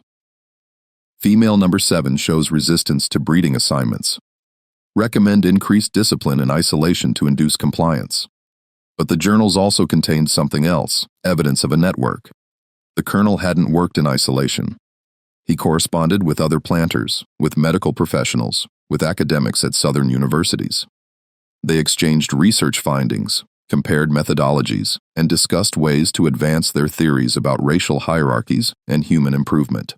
Female number 7 shows resistance to breeding assignments. Recommend increased discipline and isolation to induce compliance. But the journals also contained something else, evidence of a network. The Colonel hadn't worked in isolation. He corresponded with other planters, with medical professionals, with academics at Southern universities. They exchanged research findings, compared methodologies, and discussed ways to advance their theories about racial hierarchies and human improvement.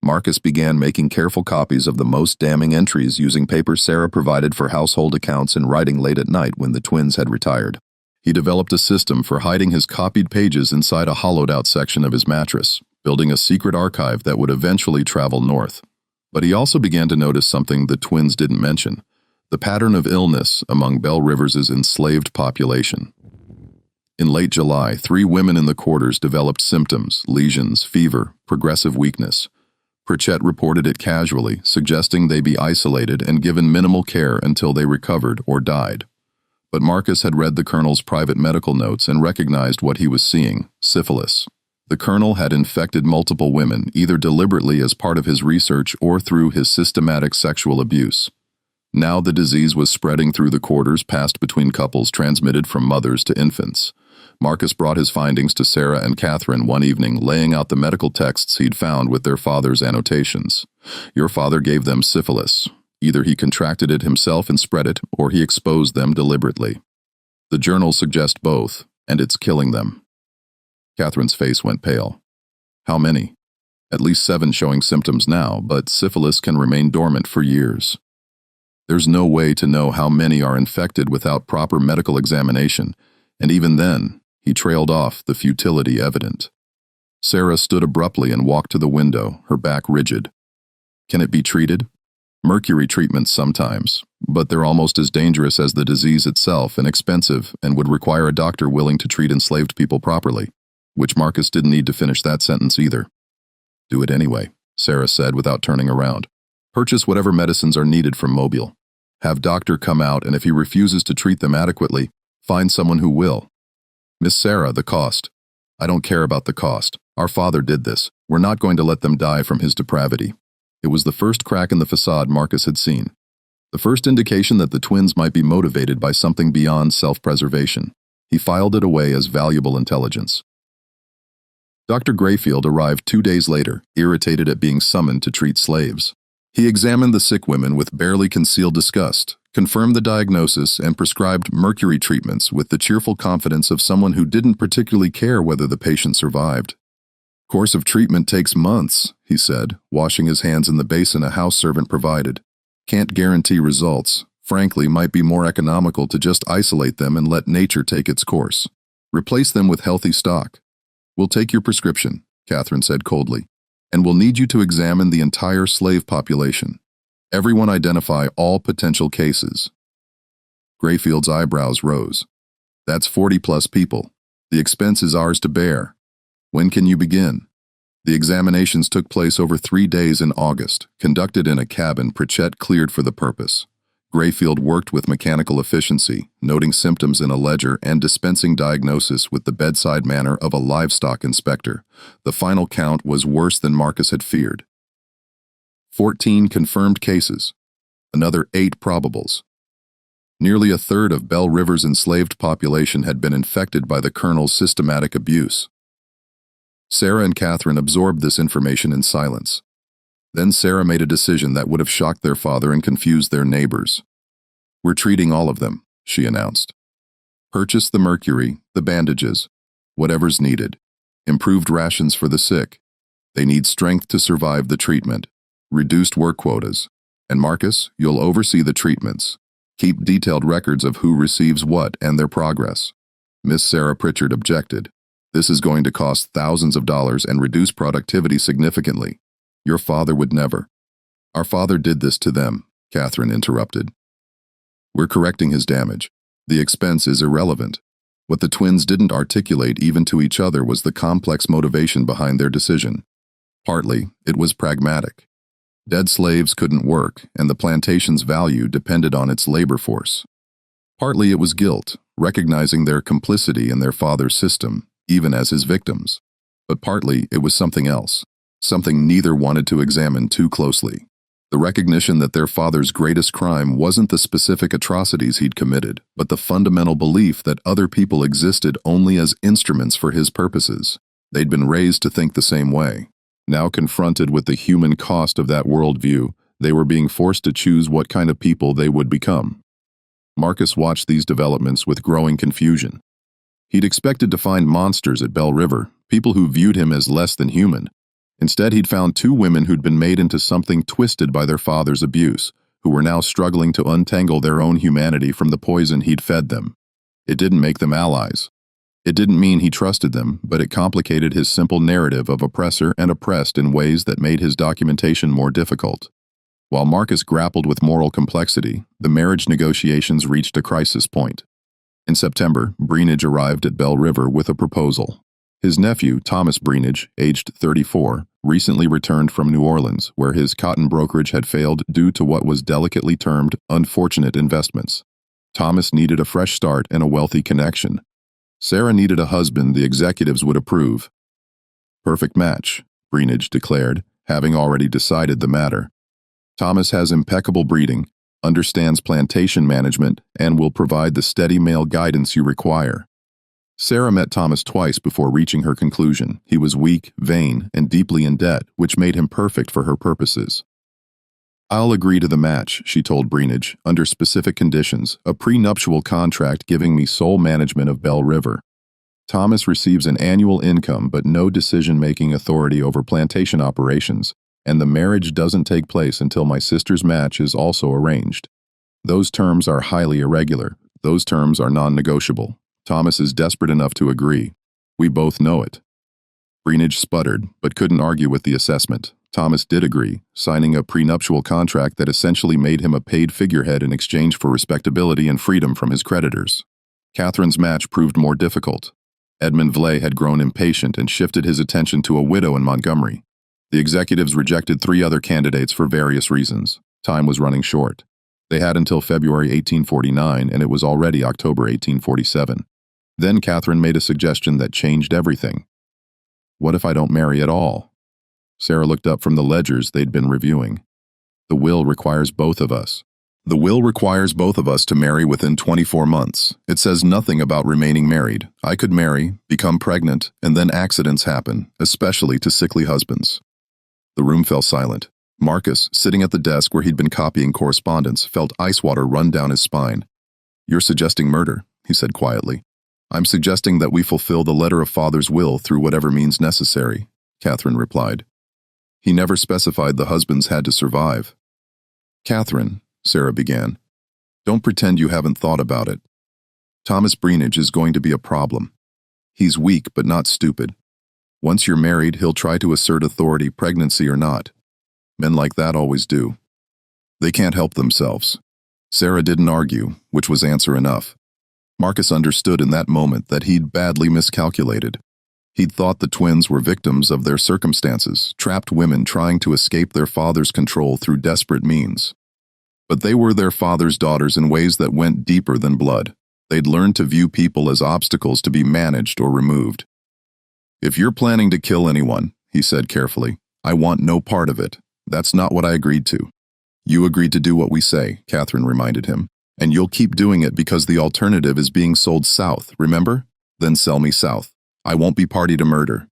Marcus began making careful copies of the most damning entries using paper Sarah provided for household accounts and writing late at night when the twins had retired. He developed a system for hiding his copied pages inside a hollowed-out section of his mattress, building a secret archive that would eventually travel north. But he also began to notice something the twins didn't mention: The pattern of illness among Belle Rivers's enslaved population. In late July, 3 women in the quarters developed symptoms, lesions, fever, progressive weakness. Pritchett reported it casually, suggesting they be isolated and given minimal care until they recovered or died. But Marcus had read the colonel's private medical notes and recognized what he was seeing: syphilis. The colonel had infected multiple women, either deliberately as part of his research or through his systematic sexual abuse. Now the disease was spreading through the quarters, passed between couples, transmitted from mothers to infants. Marcus brought his findings to Sarah and Catherine one evening, laying out the medical texts he'd found with their father's annotations. Your father gave them syphilis. Either he contracted it himself and spread it, or he exposed them deliberately. The journals suggest both, and it's killing them. Catherine's face went pale. How many? At least 7 showing symptoms now, but syphilis can remain dormant for years. There's no way to know how many are infected without proper medical examination, and even then, he trailed off, the futility evident. Sarah stood abruptly and walked to the window, her back rigid. Can it be treated? Mercury treatments sometimes, but they're almost as dangerous as the disease itself and expensive, and would require a doctor willing to treat enslaved people properly, which Marcus didn't need to finish that sentence either. Do it anyway, Sarah said without turning around. Purchase whatever medicines are needed from Mobile. Have doctor come out, and if he refuses to treat them adequately, find someone who will. Miss Sarah, the cost. I don't care about the cost. Our father did this. We're not going to let them die from his depravity. It was the first crack in the facade Marcus had seen. The first indication that the twins might be motivated by something beyond self-preservation. He filed it away as valuable intelligence. Dr. Grayfield arrived 2 days later, irritated at being summoned to treat slaves. He examined the sick women with barely concealed disgust, confirmed the diagnosis, and prescribed mercury treatments with the cheerful confidence of someone who didn't particularly care whether the patient survived. Course of treatment takes months, he said, washing his hands in the basin a house servant provided. Can't guarantee results. Frankly, might be more economical to just isolate them and let nature take its course. Replace them with healthy stock. We'll take your prescription, Catherine said coldly, and we'll need you to examine the entire slave population. Everyone identify all potential cases. Grayfield's eyebrows rose. That's 40+ people. The expense is ours to bear. When can you begin? The examinations took place over 3 days in August, conducted in a cabin Pritchett cleared for the purpose. Grayfield worked with mechanical efficiency, noting symptoms in a ledger and dispensing diagnosis with the bedside manner of a livestock inspector. The final count was worse than Marcus had feared. 14 confirmed cases, another 8 probables. Nearly a third of Belle River's enslaved population had been infected by the colonel's systematic abuse. Sarah and Catherine absorbed this information in silence. Then Sarah made a decision that would have shocked their father and confused their neighbors. We're treating all of them, she announced. Purchase the mercury, the bandages, whatever's needed. Improved rations for the sick. They need strength to survive the treatment. Reduced work quotas. And Marcus, you'll oversee the treatments. Keep detailed records of who receives what and their progress. Miss Sarah Pritchard objected. This is going to cost thousands of dollars and reduce productivity significantly. Your father would never. Our father did this to them, Catherine interrupted. We're correcting his damage. The expense is irrelevant. What the twins didn't articulate even to each other was the complex motivation behind their decision. Partly, it was pragmatic. Dead slaves couldn't work, and the plantation's value depended on its labor force. Partly it was guilt, recognizing their complicity in their father's system, even as his victims. But partly it was something else, something neither wanted to examine too closely. The recognition that their father's greatest crime wasn't the specific atrocities he'd committed, but the fundamental belief that other people existed only as instruments for his purposes. They'd been raised to think the same way. Now confronted with the human cost of that worldview, they were being forced to choose what kind of people they would become. Marcus watched these developments with growing confusion. He'd expected to find monsters at Belle River, people who viewed him as less than human. Instead, he'd found 2 women who'd been made into something twisted by their father's abuse, who were now struggling to untangle their own humanity from the poison he'd fed them. It didn't make them allies. It didn't mean he trusted them, but it complicated his simple narrative of oppressor and oppressed in ways that made his documentation more difficult. While Marcus grappled with moral complexity, the marriage negotiations reached a crisis point. In September, Breenage arrived at Bell River with a proposal. His nephew, Thomas Breenage, aged 34, recently returned from New Orleans, where his cotton brokerage had failed due to what was delicately termed unfortunate investments. Thomas needed a fresh start and a wealthy connection. Sarah needed a husband the executives would approve. Perfect match, Breenage declared, having already decided the matter. Thomas has impeccable breeding, understands plantation management, and will provide the steady male guidance you require. Sarah met Thomas twice before reaching her conclusion. He was weak, vain, and deeply in debt, which made him perfect for her purposes. "I'll agree to the match," she told Breenage, under specific conditions, a prenuptial contract giving me sole management of Bell River. Thomas receives an annual income but no decision-making authority over plantation operations, and the marriage doesn't take place until my sister's match is also arranged. Those terms are highly irregular. Those terms are non-negotiable. Thomas is desperate enough to agree. We both know it. Breenage sputtered, but couldn't argue with the assessment. Thomas did agree, signing a prenuptial contract that essentially made him a paid figurehead in exchange for respectability and freedom from his creditors. Catherine's match proved more difficult. Edmund Vlay had grown impatient and shifted his attention to a widow in Montgomery. The executives rejected 3 other candidates for various reasons. Time was running short. They had until February 1849, and it was already October 1847. Then Catherine made a suggestion that changed everything. "What if I don't marry at all?" Sarah looked up from the ledgers they'd been reviewing. "The will requires both of us. The will requires both of us to marry within 24 months. It says nothing about remaining married. I could marry, become pregnant, and then accidents happen, especially to sickly husbands." The room fell silent. Marcus, sitting at the desk where he'd been copying correspondence, felt ice water run down his spine. "You're suggesting murder," he said quietly. "I'm suggesting that we fulfill the letter of Father's will through whatever means necessary," Catherine replied. "He never specified the husbands had to survive." "Catherine," Sarah began, "don't pretend you haven't thought about it. Thomas Breenage is going to be a problem. He's weak but not stupid. Once you're married, he'll try to assert authority, pregnancy or not. Men like that always do. They can't help themselves." Sarah didn't argue, which was answer enough. Marcus understood in that moment that he'd badly miscalculated. He'd thought the twins were victims of their circumstances, trapped women trying to escape their father's control through desperate means. But they were their father's daughters in ways that went deeper than blood. They'd learned to view people as obstacles to be managed or removed. "If you're planning to kill anyone," he said carefully, "I want no part of it. That's not what I agreed to." "You agreed to do what we say," Catherine reminded him. "And you'll keep doing it because the alternative is being sold south, remember? Then sell me south. I won't be party to murder."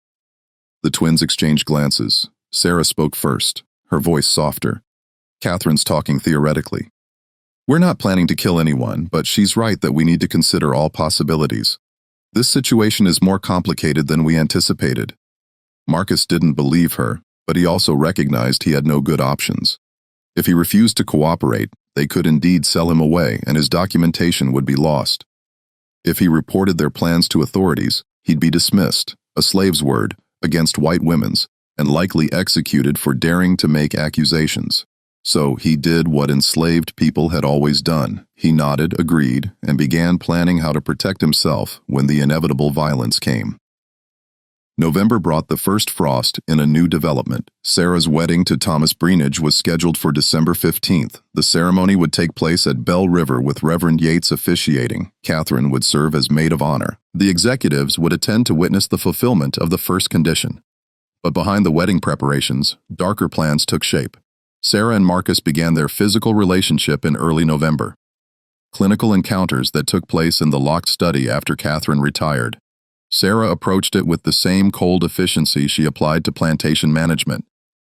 The twins exchanged glances. Sarah spoke first, her voice softer. "Catherine's talking theoretically. We're not planning to kill anyone, but she's right that we need to consider all possibilities. This situation is more complicated than we anticipated." Marcus didn't believe her, but he also recognized he had no good options. If he refused to cooperate, they could indeed sell him away and his documentation would be lost. If he reported their plans to authorities, he'd be dismissed, a slave's word, against white women's, and likely executed for daring to make accusations. So he did what enslaved people had always done. He nodded, agreed, and began planning how to protect himself when the inevitable violence came. November brought the first frost in a new development. Sarah's wedding to Thomas Breenage was scheduled for December 15th. The ceremony would take place at Bell River with Reverend Yates officiating. Catherine would serve as maid of honor. The executives would attend to witness the fulfillment of the first condition. But behind the wedding preparations, darker plans took shape. Sarah and Marcus began their physical relationship in early November. Clinical encounters that took place in the locked study after Catherine retired. Sarah approached it with the same cold efficiency she applied to plantation management.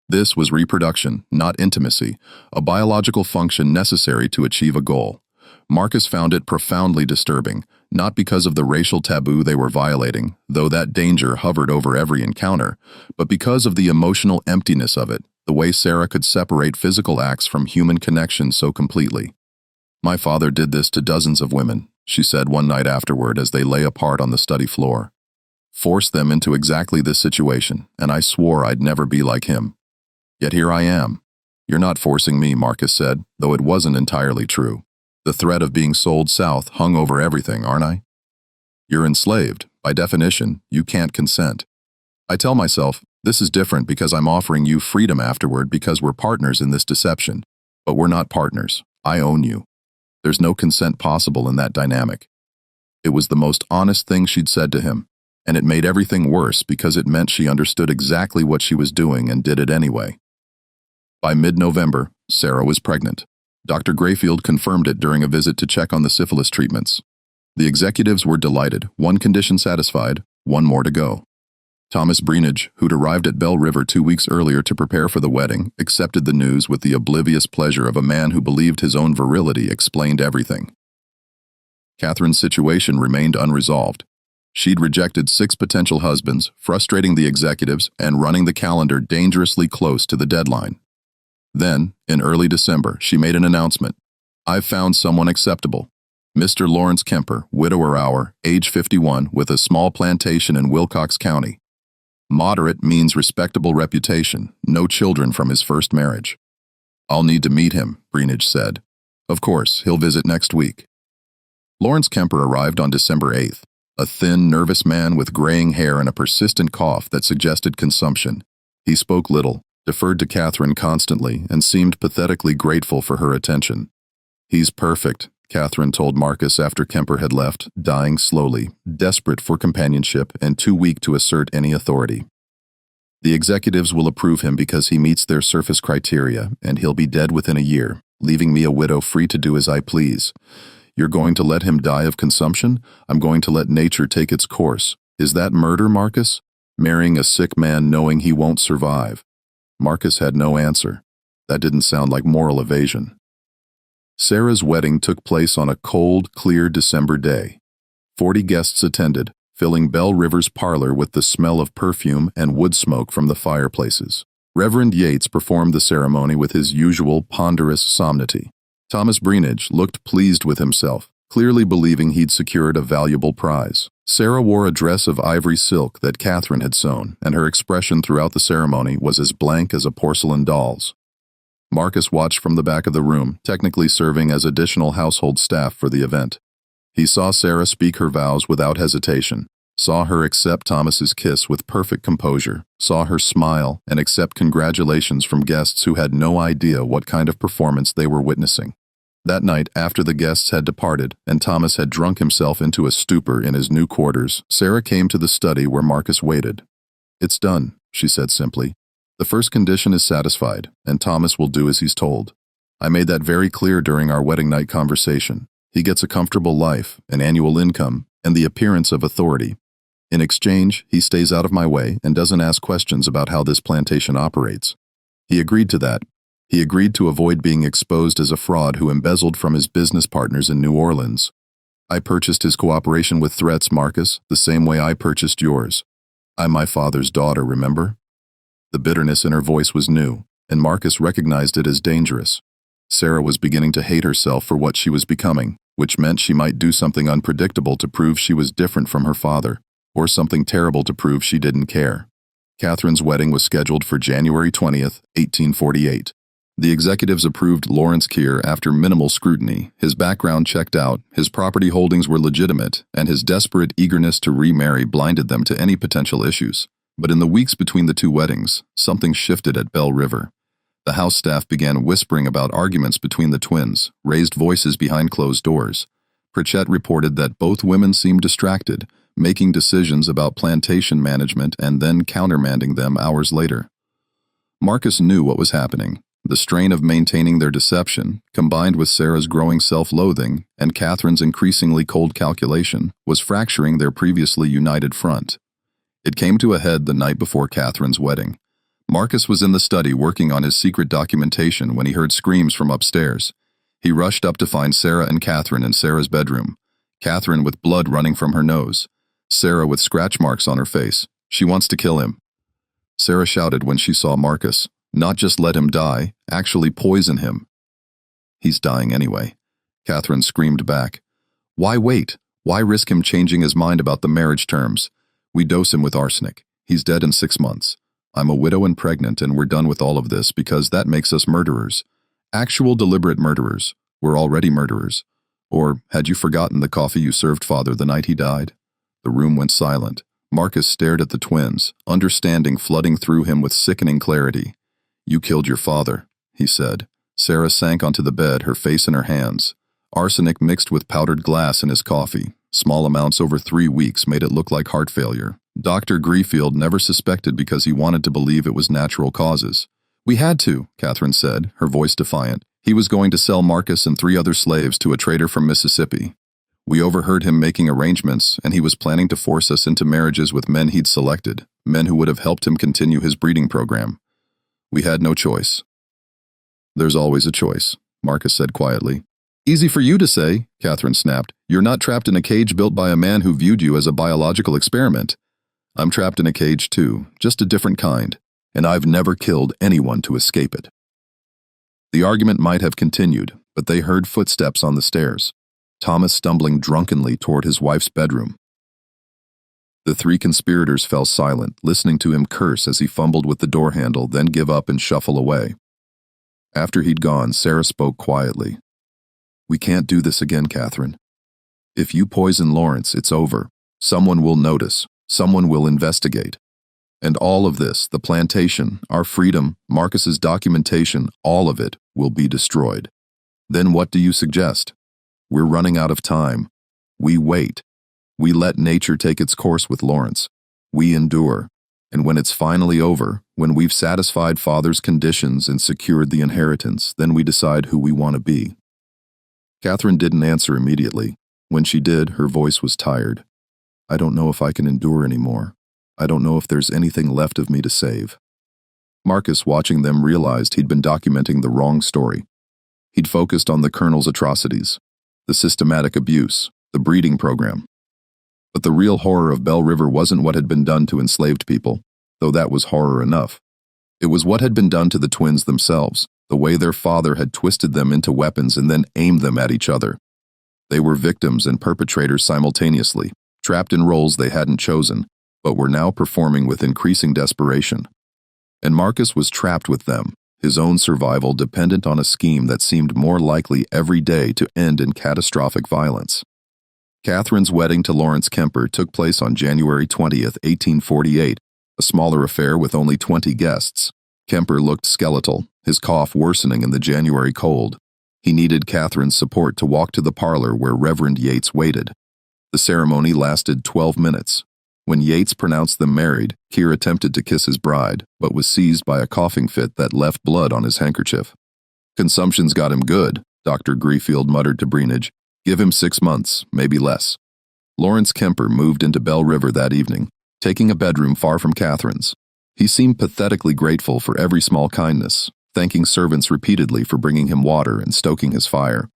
This was reproduction, not intimacy, a biological function necessary to achieve a goal. Marcus found it profoundly disturbing, not because of the racial taboo they were violating, though that danger hovered over every encounter, but because of the emotional emptiness of it, the way Sarah could separate physical acts from human connection so completely. "My father did this to dozens of women," she said one night afterward as they lay apart on the study floor. "Forced them into exactly this situation, and I swore I'd never be like him. Yet here I am. "You're not forcing me," Marcus said, though it wasn't entirely true. "The threat of being sold south hung over everything, aren't I? You're enslaved. By definition, you can't consent. I tell myself, this is different because I'm offering you freedom afterward because we're partners in this deception. But we're not partners. I own you. There's no consent possible in that dynamic." It was the most honest thing she'd said to him, and it made everything worse because it meant she understood exactly what she was doing and did it anyway. By mid-November, Sarah was pregnant. Dr. Grayfield confirmed it during a visit to check on the syphilis treatments. The executives were delighted, one condition satisfied, one more to go. Thomas Bred, who'd arrived at Bell River 2 weeks earlier to prepare for the wedding, accepted the news with the oblivious pleasure of a man who believed his own virility explained everything. Catherine's situation remained unresolved. She'd rejected 6 potential husbands, frustrating the executives and running the calendar dangerously close to the deadline. Then, in early December, she made an announcement. "I've found someone acceptable. Mr. Lawrence Kemper, widower hour, age 51, with a small plantation in Wilcox County. Moderate means respectable reputation, no children from his first marriage." "I'll need to meet him," Bred said. "Of course, he'll visit next week." Lawrence Kemper arrived on December 8th, a thin, nervous man with graying hair and a persistent cough that suggested consumption. He spoke little, deferred to Catherine constantly, and seemed pathetically grateful for her attention. "He's perfect," Catherine told Marcus after Kemper had left, dying slowly, desperate for companionship and too weak to assert any authority. "The executives will approve him because he meets their surface criteria, and he'll be dead within a year, leaving me a widow free to do as I please. You're going to let him die of consumption? I'm going to let nature take its course. Is that murder, Marcus? Marrying a sick man knowing he won't survive?" Marcus had no answer. That didn't sound like moral evasion. Sarah's wedding took place on a cold, clear December day. 40 guests attended, filling Bell River's parlor with the smell of perfume and wood smoke from the fireplaces. Reverend Yates performed the ceremony with his usual ponderous solemnity. Thomas Bred looked pleased with himself, clearly believing he'd secured a valuable prize. Sarah wore a dress of ivory silk that Catherine had sewn, and her expression throughout the ceremony was as blank as a porcelain doll's. Marcus watched from the back of the room, technically serving as additional household staff for the event. He saw Sarah speak her vows without hesitation, saw her accept Thomas's kiss with perfect composure, saw her smile and accept congratulations from guests who had no idea what kind of performance they were witnessing. That night, after the guests had departed and Thomas had drunk himself into a stupor in his new quarters, Sarah came to the study where Marcus waited. "It's done," she said simply. "The first condition is satisfied, and Thomas will do as he's told. I made that very clear during our wedding night conversation. He gets a comfortable life, an annual income, and the appearance of authority. In exchange, he stays out of my way and doesn't ask questions about how this plantation operates." He agreed to that. He agreed to avoid being exposed as a fraud who embezzled from his business partners in New Orleans. "I purchased his cooperation with threats, Marcus, the same way I purchased yours. I'm my father's daughter, remember?" The bitterness in her voice was new, and Marcus recognized it as dangerous. Sarah was beginning to hate herself for what she was becoming, which meant she might do something unpredictable to prove she was different from her father, or something terrible to prove she didn't care. Catherine's wedding was scheduled for January 20th, 1848. The executives approved Lawrence Keir after minimal scrutiny. His background checked out, his property holdings were legitimate, and his desperate eagerness to remarry blinded them to any potential issues. But in the weeks between the two weddings, something shifted at Bell River. The house staff began whispering about arguments between the twins, raised voices behind closed doors. Pritchett reported that both women seemed distracted, making decisions about plantation management and then countermanding them hours later. Marcus knew what was happening. The strain of maintaining their deception, combined with Sarah's growing self-loathing and Catherine's increasingly cold calculation, was fracturing their previously united front. It came to a head the night before Catherine's wedding. Marcus was in the study working on his secret documentation when he heard screams from upstairs. He rushed up to find Sarah and Catherine in Sarah's bedroom. Catherine with blood running from her nose. Sarah with scratch marks on her face. "She wants to kill him." Sarah shouted when she saw Marcus. "Not just let him die, actually poison him." "He's dying anyway," Catherine screamed back. "Why wait? Why risk him changing his mind about the marriage terms? We dose him with arsenic. He's dead in 6 months. I'm a widow and pregnant, and we're done with all of this because that makes us murderers. Actual deliberate murderers. We're already murderers. Or had you forgotten the coffee you served father the night he died? The room went silent. Marcus stared at the twins, understanding flooding through him with sickening clarity. You killed your father, he said. Sarah sank onto the bed, her face in her hands. Arsenic mixed with powdered glass in his coffee. Small amounts over 3 weeks made it look like heart failure. Dr. Griefield never suspected because he wanted to believe it was natural causes. We had to, Catherine said, her voice defiant. He was going to sell Marcus and 3 other slaves to a trader from Mississippi. We overheard him making arrangements, and he was planning to force us into marriages with men he'd selected, men who would have helped him continue his breeding program. We had no choice. There's always a choice, Marcus said quietly. Easy for you to say, Catherine snapped. You're not trapped in a cage built by a man who viewed you as a biological experiment. I'm trapped in a cage too, just a different kind, and I've never killed anyone to escape it. The argument might have continued, but they heard footsteps on the stairs, Thomas stumbling drunkenly toward his wife's bedroom. The 3 conspirators fell silent, listening to him curse as he fumbled with the door handle, then give up and shuffle away. After he'd gone, Sarah spoke quietly. We can't do this again, Catherine. If you poison Lawrence, it's over. Someone will notice. Someone will investigate. And all of this, the plantation, our freedom, Marcus's documentation, all of it will be destroyed. Then what do you suggest? We're running out of time. We wait. We let nature take its course with Lawrence. We endure. And when it's finally over, when we've satisfied Father's conditions and secured the inheritance, then we decide who we want to be. Catherine didn't answer immediately. When she did, her voice was tired. I don't know if I can endure anymore. I don't know if there's anything left of me to save. Marcus, watching them, realized he'd been documenting the wrong story. He'd focused on the Colonel's atrocities, the systematic abuse, the breeding program. But the real horror of Bell River wasn't what had been done to enslaved people, though that was horror enough. It was what had been done to the twins themselves, the way their father had twisted them into weapons and then aimed them at each other. They were victims and perpetrators simultaneously, trapped in roles they hadn't chosen, but were now performing with increasing desperation. And Marcus was trapped with them, his own survival dependent on a scheme that seemed more likely every day to end in catastrophic violence. Catherine's wedding to Lawrence Kemper took place on January 20th, 1848, a smaller affair with only 20 guests. Kemper looked skeletal, his cough worsening in the January cold. He needed Catherine's support to walk to the parlor where Reverend Yates waited. The ceremony lasted 12 minutes. When Yates pronounced them married, Keir attempted to kiss his bride, but was seized by a coughing fit that left blood on his handkerchief. Consumption's got him good, Dr. Griefield muttered to Breenage. Give him 6 months, maybe less. Lawrence Kemper moved into Bell River that evening, taking a bedroom far from Catherine's. He seemed pathetically grateful for every small kindness, thanking servants repeatedly for bringing him water and stoking his fire.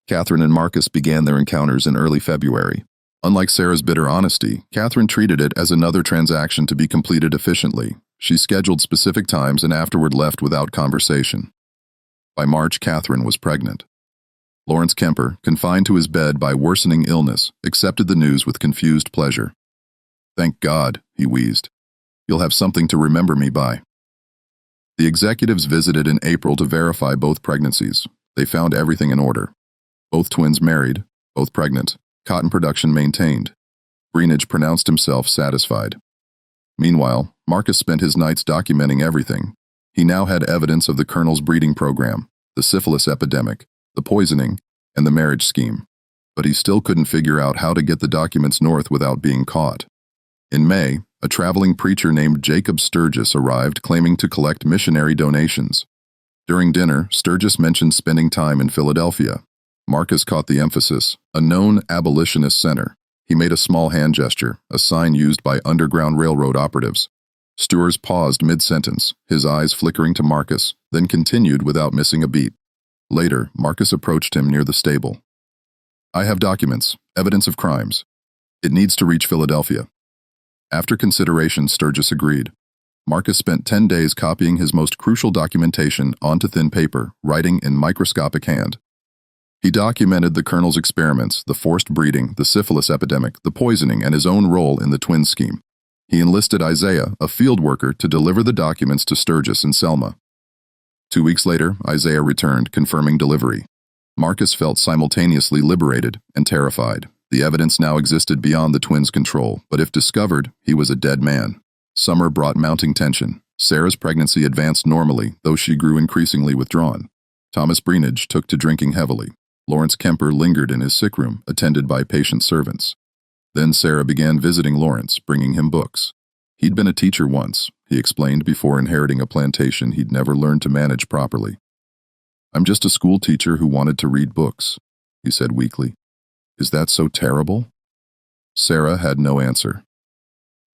Catherine and Marcus began their encounters in early February. Unlike Sarah's bitter honesty, Catherine treated it as another transaction to be completed efficiently. She scheduled specific times and afterward left without conversation. By March, Catherine was pregnant. Lawrence Kemper, confined to his bed by worsening illness, accepted the news with confused pleasure. Thank God, he wheezed. You'll have something to remember me by. The executives visited in April to verify both pregnancies. They found everything in order. Both twins married, both pregnant. Cotton production maintained. Breenage pronounced himself satisfied. Meanwhile, Marcus spent his nights documenting everything. He now had evidence of the Colonel's breeding program, the syphilis epidemic, the poisoning, and the marriage scheme. But he still couldn't figure out how to get the documents north without being caught. In May, a traveling preacher named Jacob Sturgis arrived claiming to collect missionary donations. During dinner, Sturgis mentioned spending time in Philadelphia. Marcus caught the emphasis, a known abolitionist center. He made a small hand gesture, a sign used by Underground Railroad operatives. Stewars paused mid-sentence, his eyes flickering to Marcus, then continued without missing a beat. Later, Marcus approached him near the stable. I have documents, evidence of crimes. It needs to reach Philadelphia. After consideration, Sturgis agreed. Marcus spent 10 days copying his most crucial documentation onto thin paper, writing in microscopic hand. He documented the Colonel's experiments, the forced breeding, the syphilis epidemic, the poisoning, and his own role in the twin scheme. He enlisted Isaiah, a field worker, to deliver the documents to Sturgis and Selma. 2 weeks later, Isaiah returned, confirming delivery. Marcus felt simultaneously liberated and terrified. The evidence now existed beyond the twins' control, but if discovered, he was a dead man. Summer brought mounting tension. Sarah's pregnancy advanced normally, though she grew increasingly withdrawn. Thomas Breenage took to drinking heavily. Lawrence Kemper lingered in his sick room, attended by patient servants. Then Sarah began visiting Lawrence, bringing him books. He'd been a teacher once, he explained before inheriting a plantation he'd never learned to manage properly. "I'm just a school teacher who wanted to read books," he said weakly. "Is that so terrible?" Sarah had no answer.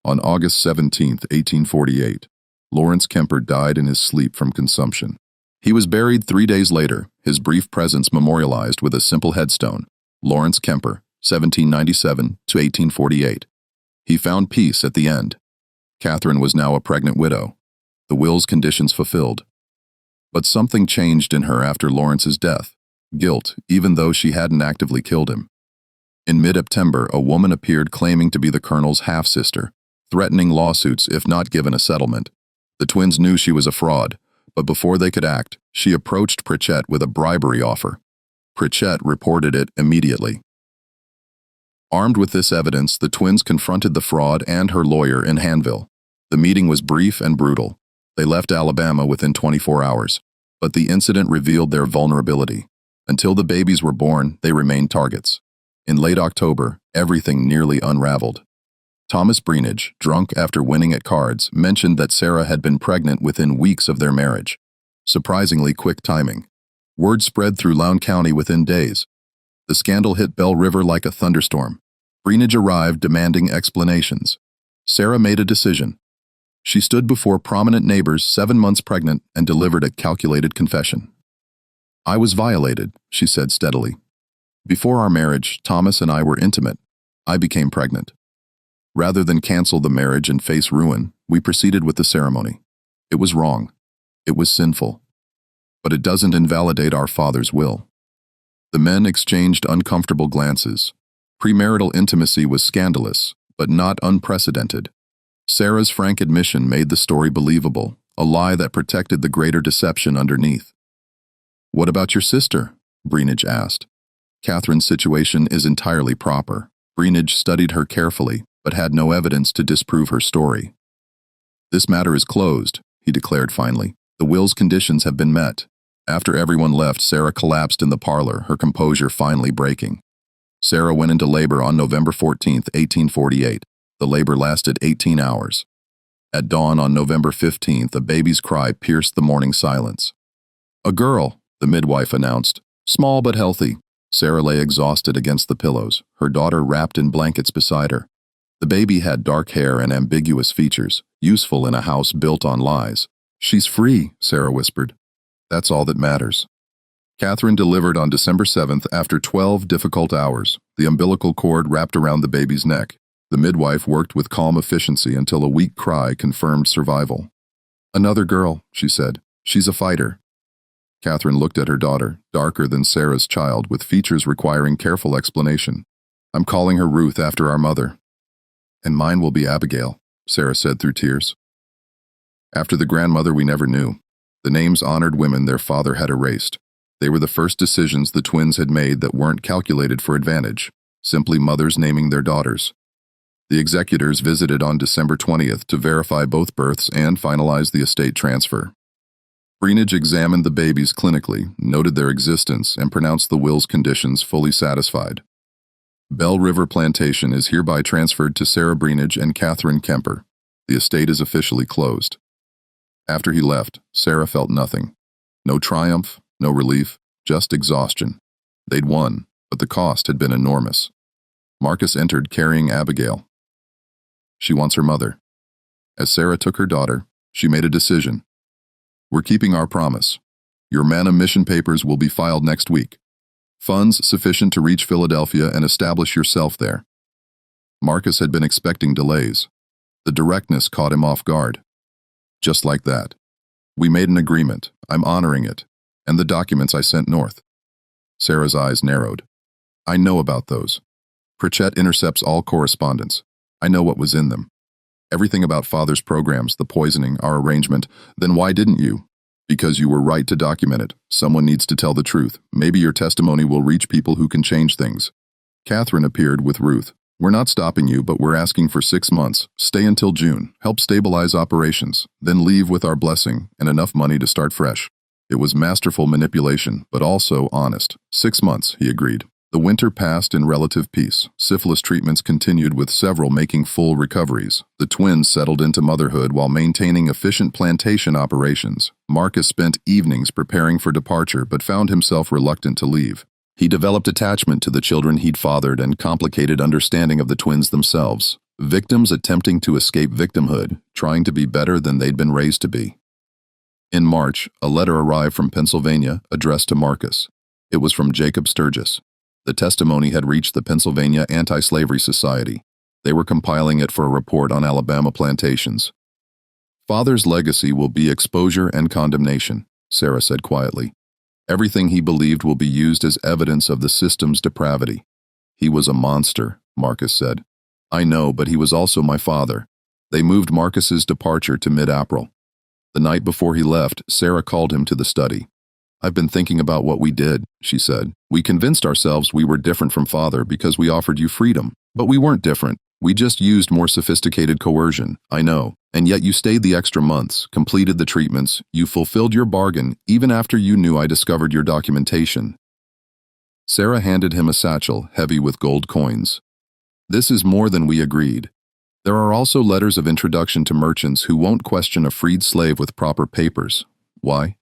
On August 17, 1848, Lawrence Kemper died in his sleep from consumption. He was buried 3 days later, his brief presence memorialized with a simple headstone, Lawrence Kemper, 1797 to 1848. He found peace at the end. Catherine was now a pregnant widow, the will's conditions fulfilled. But something changed in her after Lawrence's death, guilt, even though she hadn't actively killed him. In mid-September, a woman appeared claiming to be the colonel's half-sister, threatening lawsuits if not given a settlement. The twins knew she was a fraud, but before they could act, she approached Pritchett with a bribery offer. Pritchett reported it immediately. Armed with this evidence, the twins confronted the fraud and her lawyer in Hanville. The meeting was brief and brutal. They left Alabama within 24 hours, but the incident revealed their vulnerability. Until the babies were born, they remained targets. In late October, everything nearly unraveled. Thomas Breenage, drunk after winning at cards, mentioned that Sarah had been pregnant within weeks of their marriage. Surprisingly quick timing. Word spread through Lown County within days. The scandal hit Bell River like a thunderstorm. Breenage arrived demanding explanations. Sarah made a decision. She stood before prominent neighbors 7 months pregnant and delivered a calculated confession. "I was violated," she said steadily. "Before our marriage, Thomas and I were intimate. I became pregnant. Rather than cancel the marriage and face ruin, we proceeded with the ceremony. It was wrong. It was sinful. But it doesn't invalidate our father's will." The men exchanged uncomfortable glances. Premarital intimacy was scandalous, but not unprecedented. Sarah's frank admission made the story believable, a lie that protected the greater deception underneath. "What about your sister?" Breenage asked. "Catherine's situation is entirely proper." Breenage studied her carefully, but had no evidence to disprove her story. "This matter is closed," he declared finally. "The will's conditions have been met." After everyone left, Sarah collapsed in the parlor, her composure finally breaking. Sarah went into labor on November 14, 1848. The labor lasted 18 hours. At dawn on November 15th, a baby's cry pierced the morning silence. "A girl," the midwife announced. "Small but healthy." Sarah lay exhausted against the pillows, her daughter wrapped in blankets beside her. The baby had dark hair and ambiguous features, useful in a house built on lies. "She's free," Sarah whispered. "That's all that matters." Catherine delivered on December 7th after 12 difficult hours, the umbilical cord wrapped around the baby's neck. The midwife worked with calm efficiency until a weak cry confirmed survival. "Another girl," she said. "She's a fighter." Catherine looked at her daughter, darker than Sarah's child, with features requiring careful explanation. "I'm calling her Ruth after our mother." "And mine will be Abigail," Sarah said through tears. After the grandmother we never knew, the names honored women their father had erased. They were the first decisions the twins had made that weren't calculated for advantage, simply mothers naming their daughters. The executors visited on December 20th to verify both births and finalize the estate transfer. Breenage examined the babies clinically, noted their existence, and pronounced the will's conditions fully satisfied. Bell River Plantation is hereby transferred to Sarah Breenage and Catherine Kemper. The estate is officially closed. After he left, Sarah felt nothing. No triumph, no relief, just exhaustion. They'd won, but the cost had been enormous. Marcus entered carrying Abigail. She wants her mother. As Sarah took her daughter, she made a decision. "We're keeping our promise. Your manumission papers will be filed next week. Funds sufficient to reach Philadelphia and establish yourself there." Marcus had been expecting delays. The directness caught him off guard. "Just like that. We made an agreement. I'm honoring it. And the documents I sent north." Sarah's eyes narrowed. "I know about those. Pritchett intercepts all correspondence. I know what was in them. Everything about Father's programs, the poisoning, our arrangement. Then why didn't you? Because you were right to document it. Someone needs to tell the truth. Maybe your testimony will reach people who can change things. Catherine appeared with Ruth. We're not stopping you, but we're asking for 6 months. Stay until June. Help stabilize operations. Then leave with our blessing and enough money to start fresh. It was masterful manipulation, but also honest. 6 months, he agreed. The winter passed in relative peace. Syphilis treatments continued, with several making full recoveries. The twins settled into motherhood while maintaining efficient plantation operations. Marcus spent evenings preparing for departure but found himself reluctant to leave. He developed attachment to the children he'd fathered and complicated understanding of the twins themselves. Victims attempting to escape victimhood, trying to be better than they'd been raised to be. In March, a letter arrived from Pennsylvania addressed to Marcus. It was from Jacob Sturgis. The testimony had reached the Pennsylvania Anti-Slavery Society. They were compiling it for a report on Alabama plantations. Father's legacy will be exposure and condemnation, Sarah said quietly. Everything he believed will be used as evidence of the system's depravity. He was a monster, Marcus said. I know, but he was also my father. They moved Marcus's departure to mid-April. The night before he left, Sarah called him to the study. I've been thinking about what we did, she said. We convinced ourselves we were different from Father because we offered you freedom. But we weren't different. We just used more sophisticated coercion, I know. And yet you stayed the extra months, completed the treatments, you fulfilled your bargain, even after you knew I discovered your documentation. Sarah handed him a satchel, heavy with gold coins. This is more than we agreed. There are also letters of introduction to merchants who won't question a freed slave with proper papers. Why?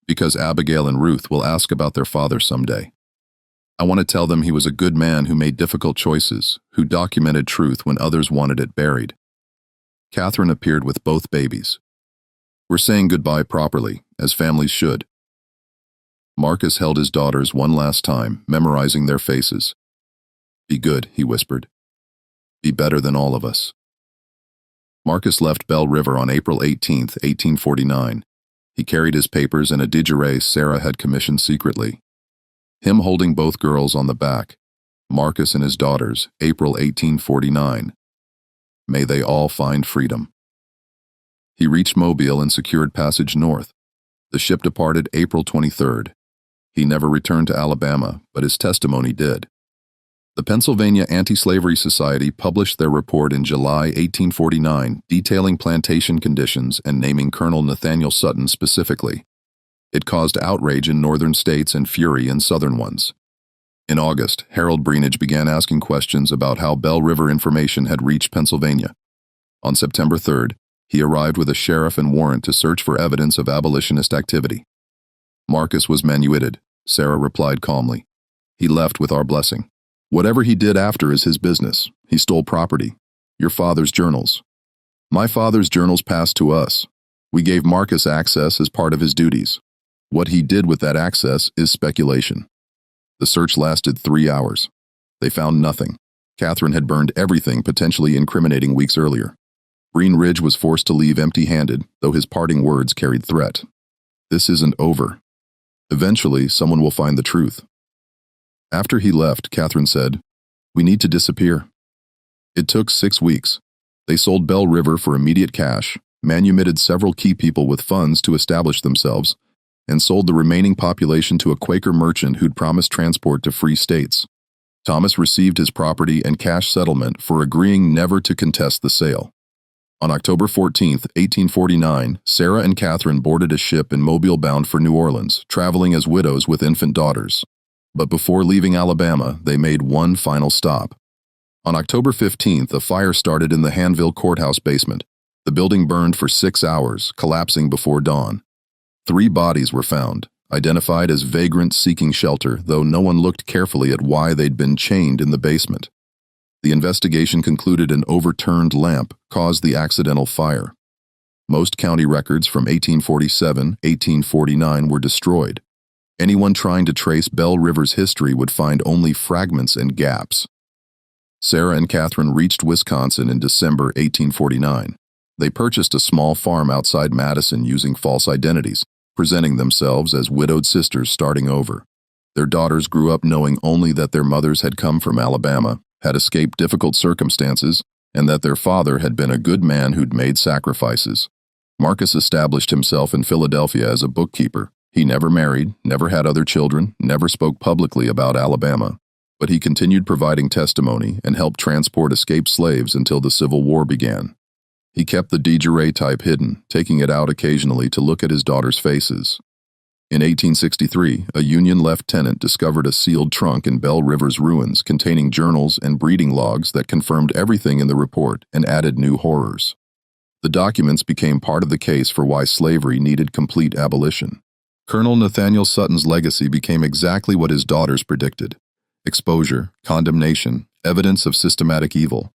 Because Abigail and Ruth will ask about their father someday. I want to tell them he was a good man who made difficult choices, who documented truth when others wanted it buried. Catherine appeared with both babies. We're saying goodbye properly, as families should. Marcus held his daughters one last time, memorizing their faces. Be good, he whispered. Be better than all of us. Marcus left Belle River on April 18, 1849. He carried his papers and a didgeridoo Sarah had commissioned secretly. Him holding both girls on the back. Marcus and his daughters, April 1849. May they all find freedom. He reached Mobile and secured passage north. The ship departed April 23rd. He never returned to Alabama, but his testimony did. The Pennsylvania Anti-Slavery Society published their report in July 1849, detailing plantation conditions and naming Colonel Nathaniel Sutton specifically. It caused outrage in northern states and fury in southern ones. In August, Harold Breenage began asking questions about how Belle River information had reached Pennsylvania. On September 3rd, he arrived with a sheriff and warrant to search for evidence of abolitionist activity. Marcus was manumitted, Sarah replied calmly. He left with our blessing. Whatever he did after is his business. He stole property. Your father's journals. My father's journals passed to us. We gave Marcus access as part of his duties. What he did with that access is speculation. The search lasted 3 hours. They found nothing. Catherine had burned everything potentially incriminating weeks earlier. Green Ridge was forced to leave empty-handed, though his parting words carried threat. This isn't over. Eventually, someone will find the truth. After he left, Catherine said, we need to disappear. It took 6 weeks. They sold Belle River for immediate cash, manumitted several key people with funds to establish themselves, and sold the remaining population to a Quaker merchant who'd promised transport to free states. Thomas received his property and cash settlement for agreeing never to contest the sale. On October 14, 1849, Sarah and Catherine boarded a ship in Mobile bound for New Orleans, traveling as widows with infant daughters. But before leaving Alabama, they made one final stop. On October 15th, a fire started in the Hanville courthouse basement. The building burned for 6 hours, collapsing before dawn. 3 bodies were found, identified as vagrants seeking shelter, though no one looked carefully at why they'd been chained in the basement. The investigation concluded an overturned lamp caused the accidental fire. Most county records from 1847, 1849 were destroyed. Anyone trying to trace Belle River's history would find only fragments and gaps. Sarah and Catherine reached Wisconsin in December 1849. They purchased a small farm outside Madison using false identities, presenting themselves as widowed sisters starting over. Their daughters grew up knowing only that their mothers had come from Alabama, had escaped difficult circumstances, and that their father had been a good man who'd made sacrifices. Marcus established himself in Philadelphia as a bookkeeper. He never married, never had other children, never spoke publicly about Alabama, but he continued providing testimony and helped transport escaped slaves until the Civil War began. He kept the DeJure type hidden, taking it out occasionally to look at his daughters' faces. In 1863, a Union lieutenant discovered a sealed trunk in Bell River's ruins containing journals and breeding logs that confirmed everything in the report and added new horrors. The documents became part of the case for why slavery needed complete abolition. Colonel Nathaniel Sutton's legacy became exactly what his daughters predicted: exposure, condemnation, evidence of systematic evil.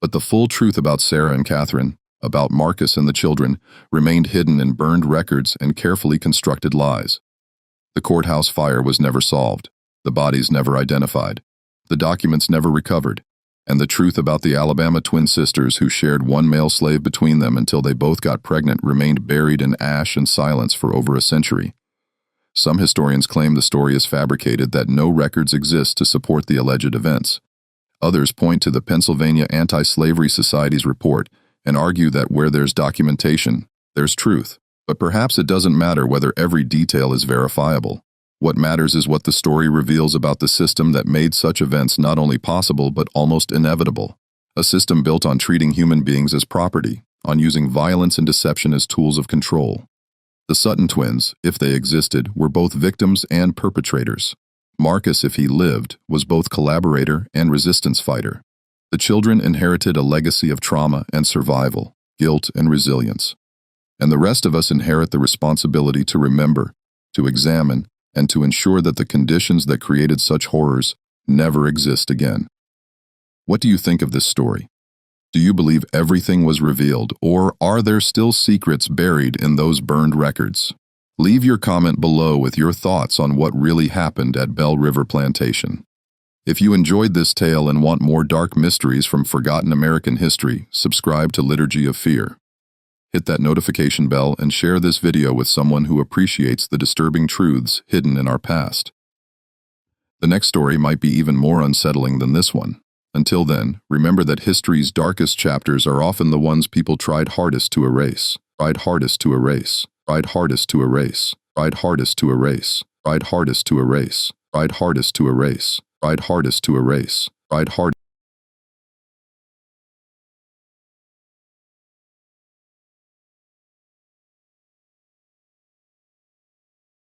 But the full truth about Sarah and Catherine, about Marcus and the children, remained hidden in burned records and carefully constructed lies. The courthouse fire was never solved, the bodies never identified, the documents never recovered, and the truth about the Alabama twin sisters who shared one male slave between them until they both got pregnant remained buried in ash and silence for over a century. Some historians claim the story is fabricated, that no records exist to support the alleged events. Others point to the Pennsylvania Anti-Slavery Society's report and argue that where there's documentation, there's truth. But perhaps it doesn't matter whether every detail is verifiable. What matters is what the story reveals about the system that made such events not only possible but almost inevitable. A system built on treating human beings as property, on using violence and deception as tools of control. The Sutton twins, if they existed, were both victims and perpetrators. Marcus, if he lived, was both collaborator and resistance fighter. The children inherited a legacy of trauma and survival, guilt and resilience. And the rest of us inherit the responsibility to remember, to examine, and to ensure that the conditions that created such horrors never exist again. What do you think of this story? Do you believe everything was revealed, or are there still secrets buried in those burned records? Leave your comment below with your thoughts on what really happened at Bell River Plantation. If you enjoyed this tale and want more dark mysteries from forgotten American history, subscribe to Liturgy of Fear. Hit that notification bell and share this video with someone who appreciates the disturbing truths hidden in our past. The next story might be even more unsettling than this one. Until then, remember that history's darkest chapters are often the ones people tried hardest to erase. Tried hardest to erase. Tried hardest to erase. Tried hardest to erase. Tried hardest to erase. Tried hardest to erase. Tried hardest to erase. Tried hard